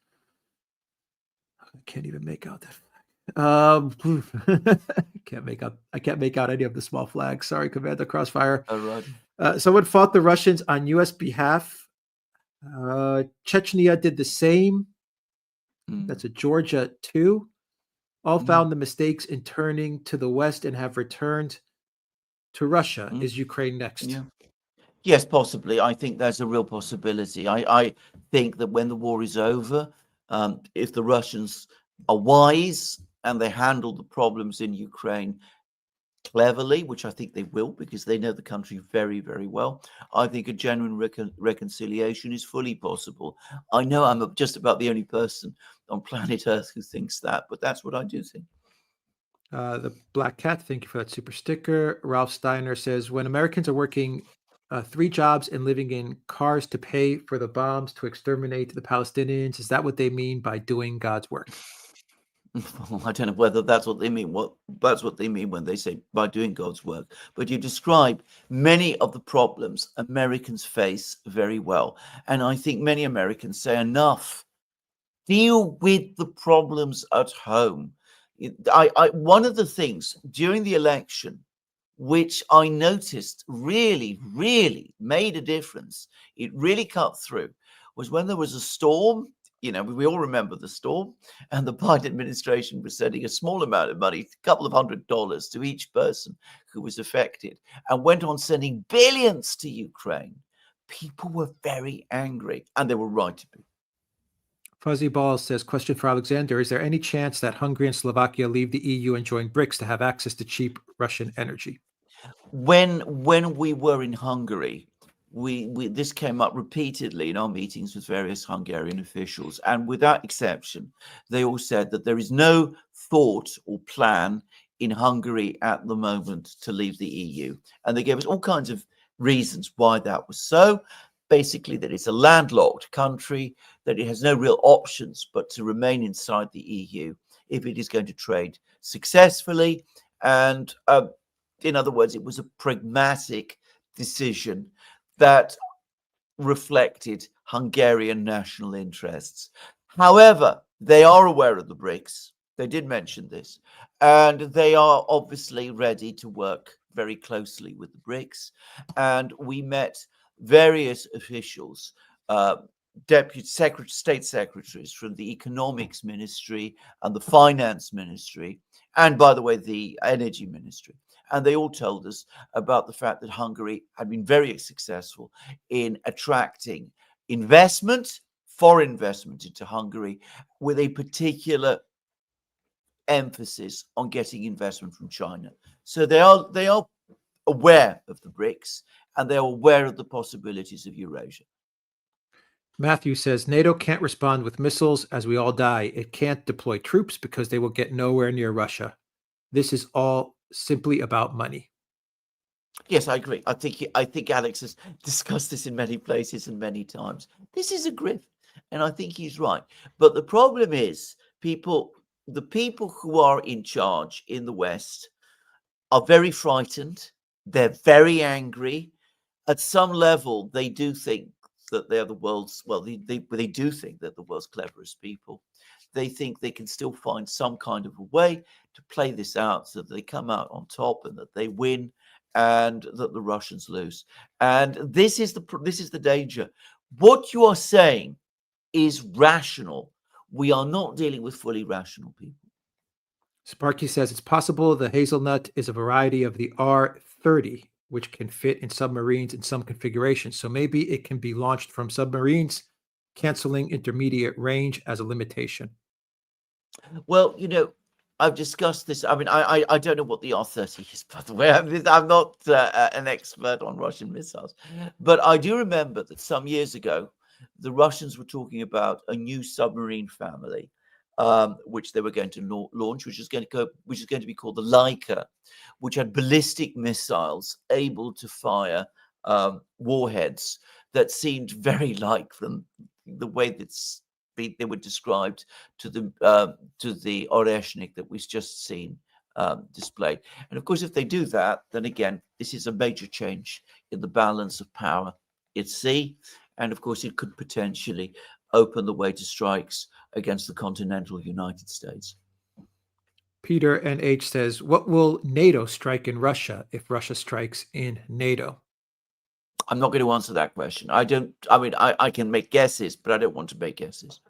I can't even make out that. I can't make out any of the small flags. Sorry, Commando Crossfire. All right. Someone fought the Russians on U.S. behalf. Chechnya did the same. That's a Georgia too. All found the mistakes in turning to the West and have returned to Russia. Is Ukraine next? Yeah. Yes, possibly. I think there's a real possibility. I think that when the war is over, if the Russians are wise and they handle the problems in Ukraine cleverly, which I think they will because they know the country very, very well, I think a genuine reconciliation is fully possible. I know I'm just about the only person on planet Earth who thinks that, but that's what I do think. The Black Cat, thank you for that super sticker. Ralph Steiner says, when Americans are working 3 jobs and living in cars to pay for the bombs to exterminate the Palestinians, is that what they mean by doing God's work? I don't know whether that's what they mean. That's what they mean when they say by doing God's work. But you describe many of the problems Americans face very well. And I think many Americans say enough. Deal with the problems at home. One of the things during the election, which I noticed really, really made a difference, it really cut through, was when there was a storm. You know, we all remember the storm, and the Biden administration was sending a small amount of money, a couple of $100 to each person who was affected, and went on sending billions to Ukraine. People were very angry, and they were right to be. Fuzzy Balls says, question for Alexander. Is there any chance that Hungary and Slovakia leave the EU and join BRICS to have access to cheap Russian energy? When we were in Hungary, this came up repeatedly in our meetings with various Hungarian officials, and without exception, they all said that there is no thought or plan in Hungary at the moment to leave the EU. And they gave us all kinds of reasons why that was so. Basically, that it's a landlocked country, that it has no real options but to remain inside the EU if it is going to trade successfully. And in other words, it was a pragmatic decision that reflected Hungarian national interests. However, they are aware of the BRICS. They did mention this, and they are obviously ready to work very closely with the BRICS. And we met various officials, deputy state secretaries from the economics ministry and the finance ministry, and by the way, the energy ministry. And they all told us about the fact that Hungary had been very successful in attracting investment, foreign investment into Hungary, with a particular emphasis on getting investment from China. So they are aware of the BRICS, and they're aware of the possibilities of Eurasia. Matthew says, NATO can't respond with missiles as we all die. It can't deploy troops because they will get nowhere near Russia. This is all simply about money. Yes, I agree. I think Alex has discussed this in many places and many times. This is a grift, and I think he's right. But the problem is the people who are in charge in the West are very frightened. They're very angry. At some level, they do think that they're the world's, they do think they're the world's cleverest people. They think they can still find some kind of a way to play this out so that they come out on top and that they win and that the Russians lose. And this is the danger. What you are saying is rational We are not dealing with fully rational people. Sparky says it's possible the hazelnut is a variety of the R-30, which can fit in submarines in some configurations. So maybe it can be launched from submarines, canceling intermediate range as a limitation. Well, I've discussed this. I mean, I don't know what the R-30 is, by the way. I'm not an expert on Russian missiles. But I do remember that some years ago, the Russians were talking about a new submarine family, which they were going to launch, which is going to be called the Laika, which had ballistic missiles able to fire warheads that seemed very like the way that's they were described to the Oreshnik that we've just seen displayed. And of course, if they do that, then again, this is a major change in the balance of power at sea. And of course, it could potentially open the way to strikes against the continental United States. Peter NH says, what will NATO strike in Russia if Russia strikes in NATO? I'm not going to answer that question. I can make guesses, but I don't want to make guesses.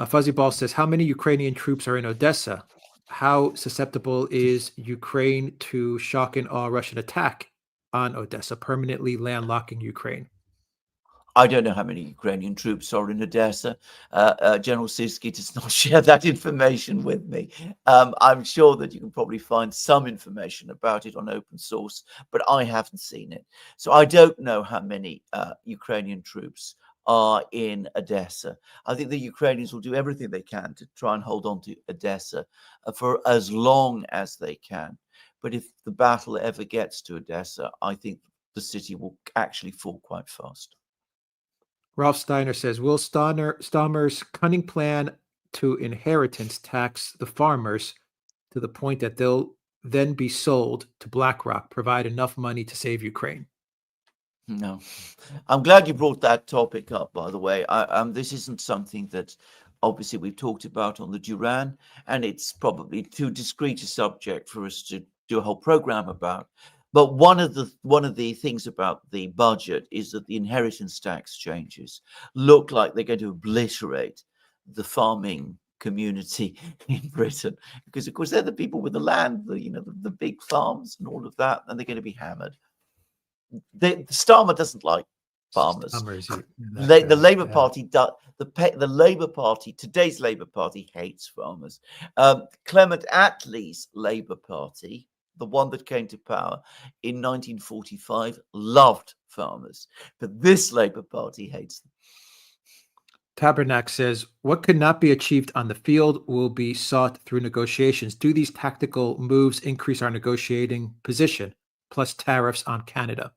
Fuzzy Ball says, how many Ukrainian troops are in Odessa? How susceptible is Ukraine to shock and awe Russian attack on Odessa, permanently landlocking Ukraine? I don't know how many Ukrainian troops are in Odessa. General Sisky does not share that information with me. I'm sure that you can probably find some information about it on open source, but I haven't seen it. So I don't know how many Ukrainian troops are in Odessa. I think the Ukrainians will do everything they can to try and hold on to Odessa for as long as they can. But if the battle ever gets to Odessa, I think the city will actually fall quite fast. Ralph Steiner says, will Stammer's cunning plan to inheritance tax the farmers to the point that they'll then be sold to BlackRock provide enough money to save Ukraine? No. I'm glad you brought that topic up, by the way. This isn't something that obviously we've talked about on the Duran, and it's probably too discrete a subject for us to do a whole program about. But one of the things about the budget is that the inheritance tax changes look like they're going to obliterate the farming community in Britain, because of course they're the people with the land, the big farms and all of that, and they're going to be hammered. The Starmer doesn't like farmers. The Labour Party the Labour Party, today's Labour Party, hates farmers. Clement Attlee's Labour Party, the one that came to power in 1945, loved farmers, but this Labour Party hates them. Tabernac says, what could not be achieved on the field will be sought through negotiations. Do these tactical moves increase our negotiating position, plus tariffs on Canada?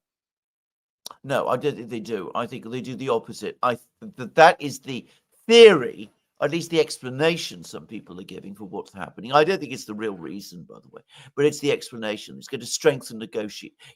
No, I don't think they do. I think they do the opposite. That is the theory, at least the explanation some people are giving for what's happening. I don't think it's the real reason, by the way, but it's the explanation. It's going to strengthen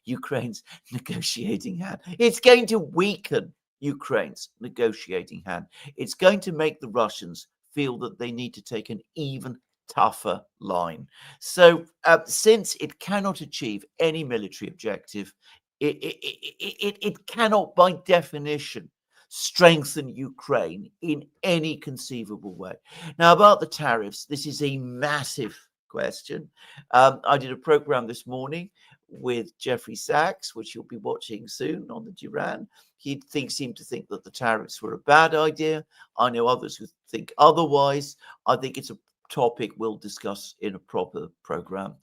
Ukraine's negotiating hand. It's going to weaken Ukraine's negotiating hand. It's going to make the Russians feel that they need to take an even tougher line. So since it cannot achieve any military objective, it cannot, by definition, strengthen Ukraine in any conceivable way. Now, about the tariffs, this is a massive question. I did a program this morning with Jeffrey Sachs, which you'll be watching soon on the Duran. He seemed to think that the tariffs were a bad idea. I know others who think otherwise. I think it's a topic we'll discuss in a proper program,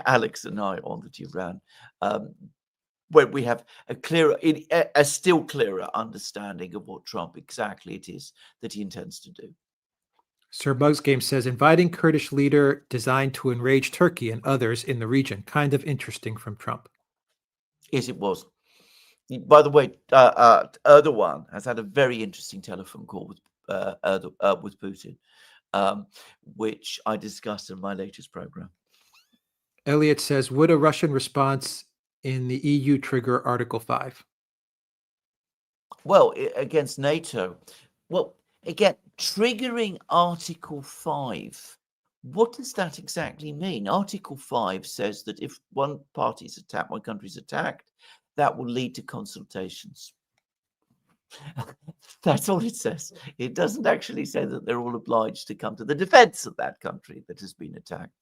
Alex and I, on the Duran, when we have a still clearer understanding of what Trump exactly it is that he intends to do. Sir Bugs Game says, inviting Kurdish leader designed to enrage Turkey and others in the region. Kind of interesting from Trump. Yes, it was. By the way, Erdogan has had a very interesting telephone call with Putin, which I discussed in my latest program. Elliot says, would a Russian response in the EU trigger Article 5? Well, against NATO. Well, again, triggering Article 5. What does that exactly mean? Article 5 says that if one country is attacked, that will lead to consultations. That's all it says. It doesn't actually say that they're all obliged to come to the defense of that country that has been attacked.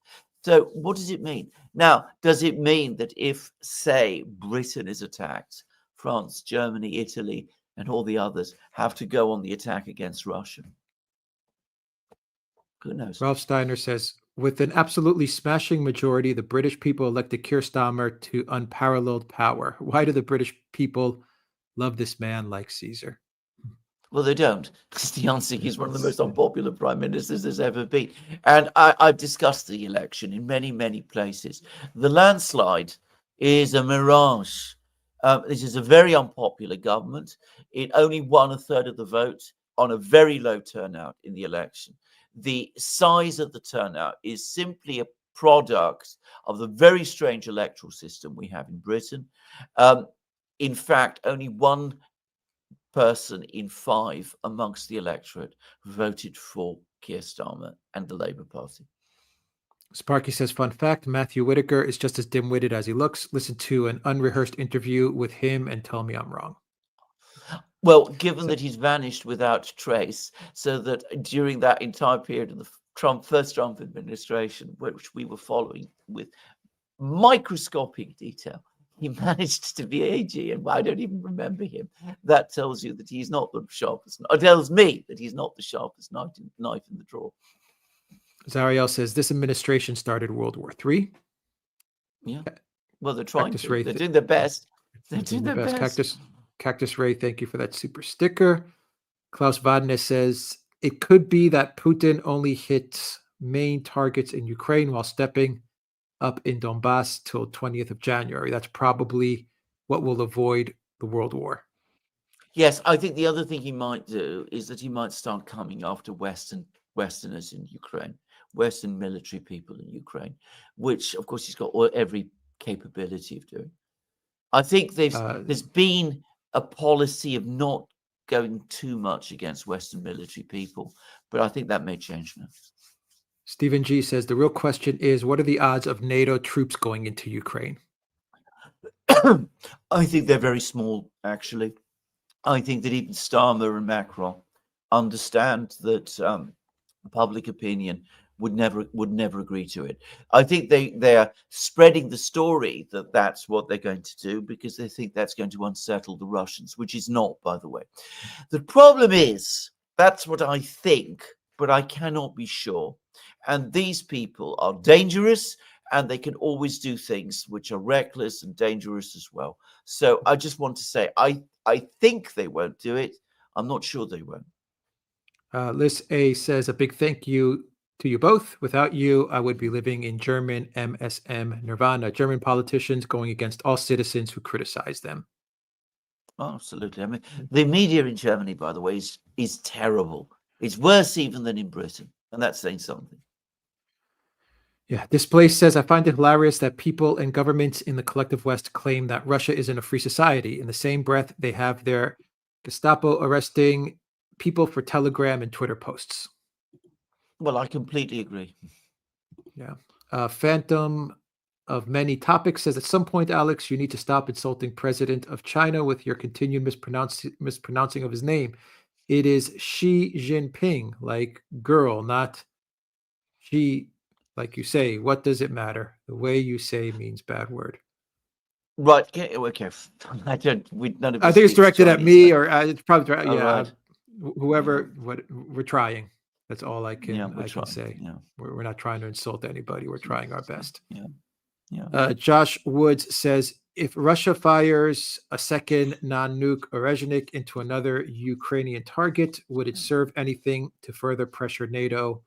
So what does it mean? Now, does it mean that if, say, Britain is attacked, France, Germany, Italy, and all the others have to go on the attack against Russia? Who knows? Ralph Steiner says, with an absolutely smashing majority, the British people elected Keir Starmer to unparalleled power. Why do the British people love this man like Caesar? Well, they don't. The answer. He's one of the most unpopular prime ministers there's ever been. And I've discussed the election in many, many places. The landslide is a mirage. This is a very unpopular government. It only won a third of the vote on a very low turnout in the election. The size of the turnout is simply a product of the very strange electoral system we have in Britain. In fact, only one person in 5 amongst the electorate voted for Keir Starmer and the Labour Party. Sparky says, fun fact, Matthew Whitaker is just as dim-witted as he looks. Listen to an unrehearsed interview with him and tell me I'm wrong. Well, given that he's vanished without trace, so that during that entire period of the first Trump administration, which we were following with microscopic detail, he managed to be AG, and I don't even remember him. That tells you that he's not the sharpest. It tells me that he's not the sharpest knife in the drawer. Zariel says, this administration started World War III. Yeah. Well, they're trying Cactus to. Ray, They're doing their best. They're doing their best. Cactus Ray, thank you for that super sticker. Klaus Wadner says, it could be that Putin only hits main targets in Ukraine while stepping up in Donbass till 20th of January. That's probably what will avoid the World War. Yes, I think the other thing he might do is that he might start coming after Westerners in Ukraine, Western military people in Ukraine, which, of course, he's got every capability of doing. I think there's been a policy of not going too much against Western military people, but I think that may change now. Stephen G says, the real question is, what are the odds of NATO troops going into Ukraine? I think they're very small, actually. I think that even Starmer and Macron understand that public opinion would never agree to it. I think they are spreading the story that that's what they're going to do because they think that's going to unsettle the Russians, which is not, by the way. The problem is, that's what I think, but I cannot be sure. And these people are dangerous, and they can always do things which are reckless and dangerous as well. So I just want to say, I think they won't do it. I'm not sure they won't. Liz A says, a big thank you to you both. Without you, I would be living in German MSM nirvana. German politicians going against all citizens who criticize them. Oh, absolutely. I mean, the media in Germany, by the way, is terrible. It's worse even than in Britain, and that's saying something. Yeah, Displaced says, I find it hilarious that people and governments in the collective West claim that Russia isn't a free society. In the same breath, they have their Gestapo arresting people for Telegram and Twitter posts. Well, I completely agree. Yeah. Phantom of Many Topics says, at some point, Alex, you need to stop insulting President of China with your continued mispronouncing of his name. It is Xi Jinping, like girl, not Xi. Like you say, what does it matter? The way you say means bad word. Right. Okay. I don't. None of us I think it's directed at me, or it's probably right. Whoever. What we're trying. That's all I can. Yeah, I can say. Yeah. We're not trying to insult anybody. We're trying our best. Yeah. Yeah. Josh Woods says, if Russia fires a second non-nuke Orezhnik into another Ukrainian target, would it serve anything to further pressure NATO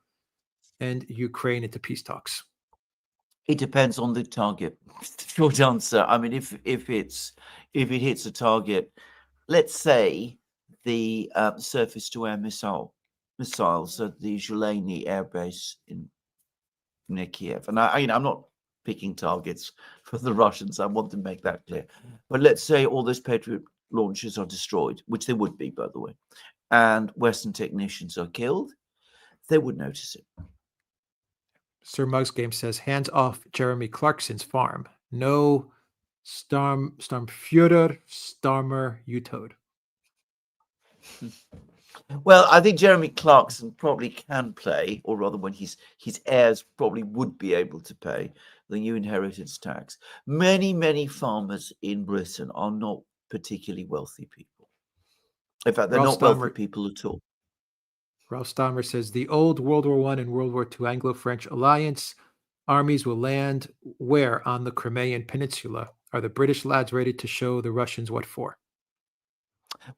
and Ukraine into peace talks? It depends on the target. Short answer. I mean, if it hits a target, let's say the surface-to-air missiles at the Zheleny Air Base near Kiev, and I'm not picking targets for the Russians. I want to make that clear. But let's say all those Patriot launchers are destroyed, which they would be, by the way, and Western technicians are killed, they would notice it. Sir Muggs Game says, hands off Jeremy Clarkson's farm. No Starmer, U-Toad. Well, I think Jeremy Clarkson probably can play, or rather, when his heirs probably would be able to pay the new inheritance tax. Many farmers in Britain are not particularly wealthy people. In fact, they're not wealthy people at all. Ralph Stammer says the old World War I and World War II Anglo-French alliance armies will land where on the Crimean Peninsula? Are the British lads ready to show the Russians what for?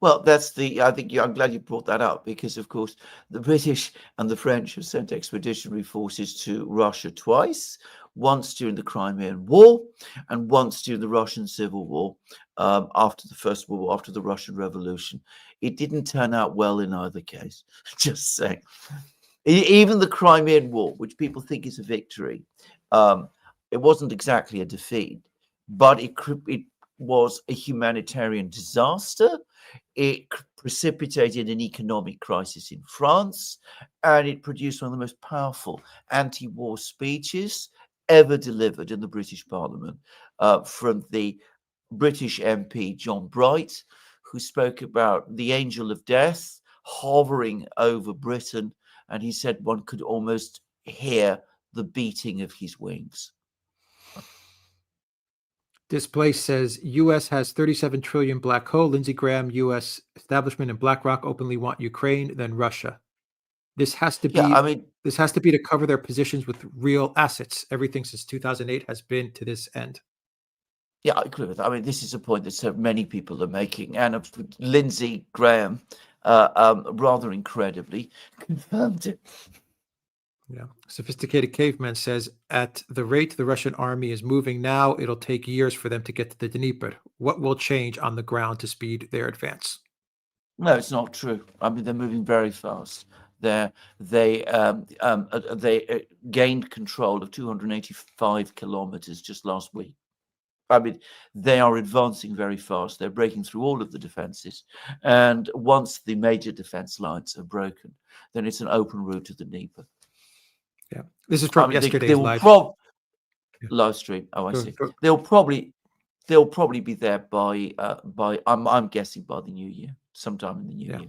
Well, I'm glad you brought that up, because, of course, the British and the French have sent expeditionary forces to Russia twice, once during the Crimean War and once during the Russian Civil War, after the First World War, after the Russian Revolution. It didn't turn out well in either case, just saying. Even the Crimean War, which people think is a victory, it wasn't exactly a defeat, but it was a humanitarian disaster. It precipitated an economic crisis in France, and it produced one of the most powerful anti-war speeches ever delivered in the British Parliament, from the British MP John Bright, who spoke about the angel of death hovering over Britain, and he said one could almost hear the beating of his wings. Display says U.S. has 37 trillion black hole. Lindsey Graham, U.S. establishment, and BlackRock openly want Ukraine, then Russia. This has to be. This has to be to cover their positions with real assets. Everything since 2008 has been to this end. Yeah, I agree with that. I mean, this is a point that so many people are making, and Lindsey Graham, rather incredibly, confirmed it. Yeah. Sophisticated Caveman says, at the rate the Russian army is moving now, it'll take years for them to get to the Dnieper. What will change on the ground to speed their advance? No, it's not true. I mean, they're moving very fast. They gained control of 285 kilometers just last week. I mean, they are advancing very fast. They're breaking through all of the defenses. And once the major defense lines are broken, then it's an open route to the Dnieper. Yeah. This is from yesterday's live stream. Oh, I see. They'll probably be there by I'm guessing by the new year, sometime in the new year.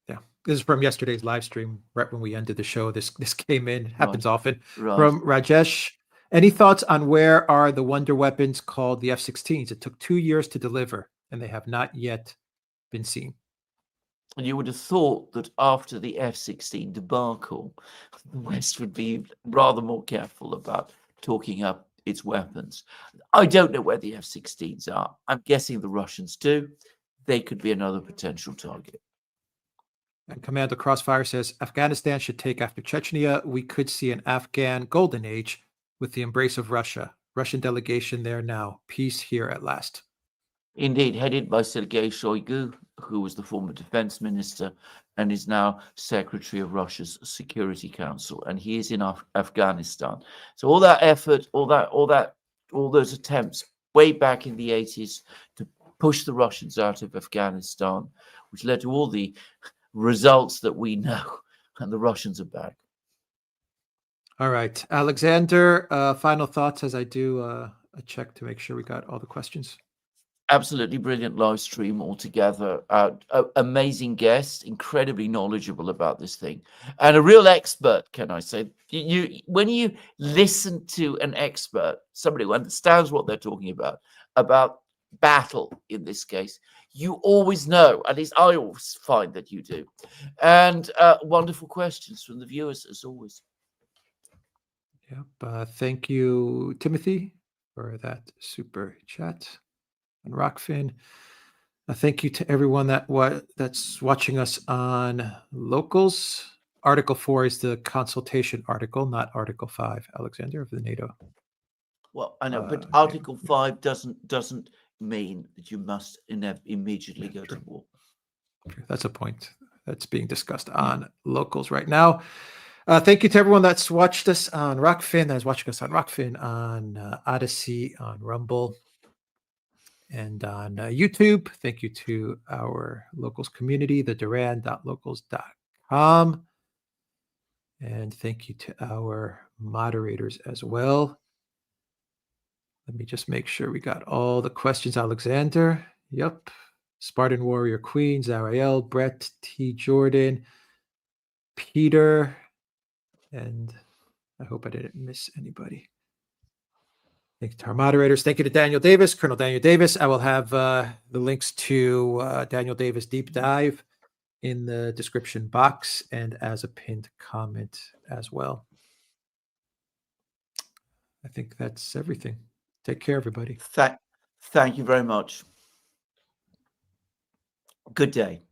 Yeah. This is from yesterday's live stream, right when we ended the show. This came in, happens often. From Rajesh. Any thoughts on where are the wonder weapons called the F-16s? It took 2 years to deliver, and they have not yet been seen. And you would have thought that after the F-16 debacle, the West would be rather more careful about talking up its weapons. I don't know where the F-16s are. I'm guessing the Russians do. They could be another potential target. And Commander Crossfire says, Afghanistan should take after Chechnya. We could see an Afghan golden age with the embrace of Russia. Russian delegation there now. Peace here at last. Indeed, headed by Sergei Shoigu, who was the former defense minister and is now secretary of Russia's Security Council, and he is in Afghanistan. So all that effort, all those attempts way back in the 80s to push the Russians out of Afghanistan, which led to all the results that we know, and the Russians are back. All right, Alexander, final thoughts as I do a check to make sure we got all the questions. Absolutely brilliant live stream altogether. Amazing guest, incredibly knowledgeable about this thing, and a real expert, can I say? When you listen to an expert, somebody who understands what they're talking about battle in this case, you always know, at least I always find that you do. And wonderful questions from the viewers, as always. Yep. Thank you, Timothy, for that super chat. And Rockfin. Thank you to everyone that's watching us on Locals. Article 4 is the consultation article, not Article 5, Alexander, of the NATO. Well, I know, but Article 5 doesn't mean that you must immediately go to war. That's a point that's being discussed on Locals right now. Thank you to everyone that's watched us on Rockfin, that's watching us on Rockfin, on Odyssey, on Rumble, and on YouTube. Thank you to our Locals community, the Duran.locals.com. And thank you to our moderators as well. Let me just make sure we got all the questions, Alexander. Yep. Spartan Warrior Queen, Zarael, Brett T. Jordan, Peter, and I hope I didn't miss anybody. Thank you to our moderators. Thank you to Daniel Davis, Colonel Daniel Davis. I will have the links to Daniel Davis Deep Dive in the description box and as a pinned comment as well. I think that's everything. Take care, everybody. Thank you very much. Good day.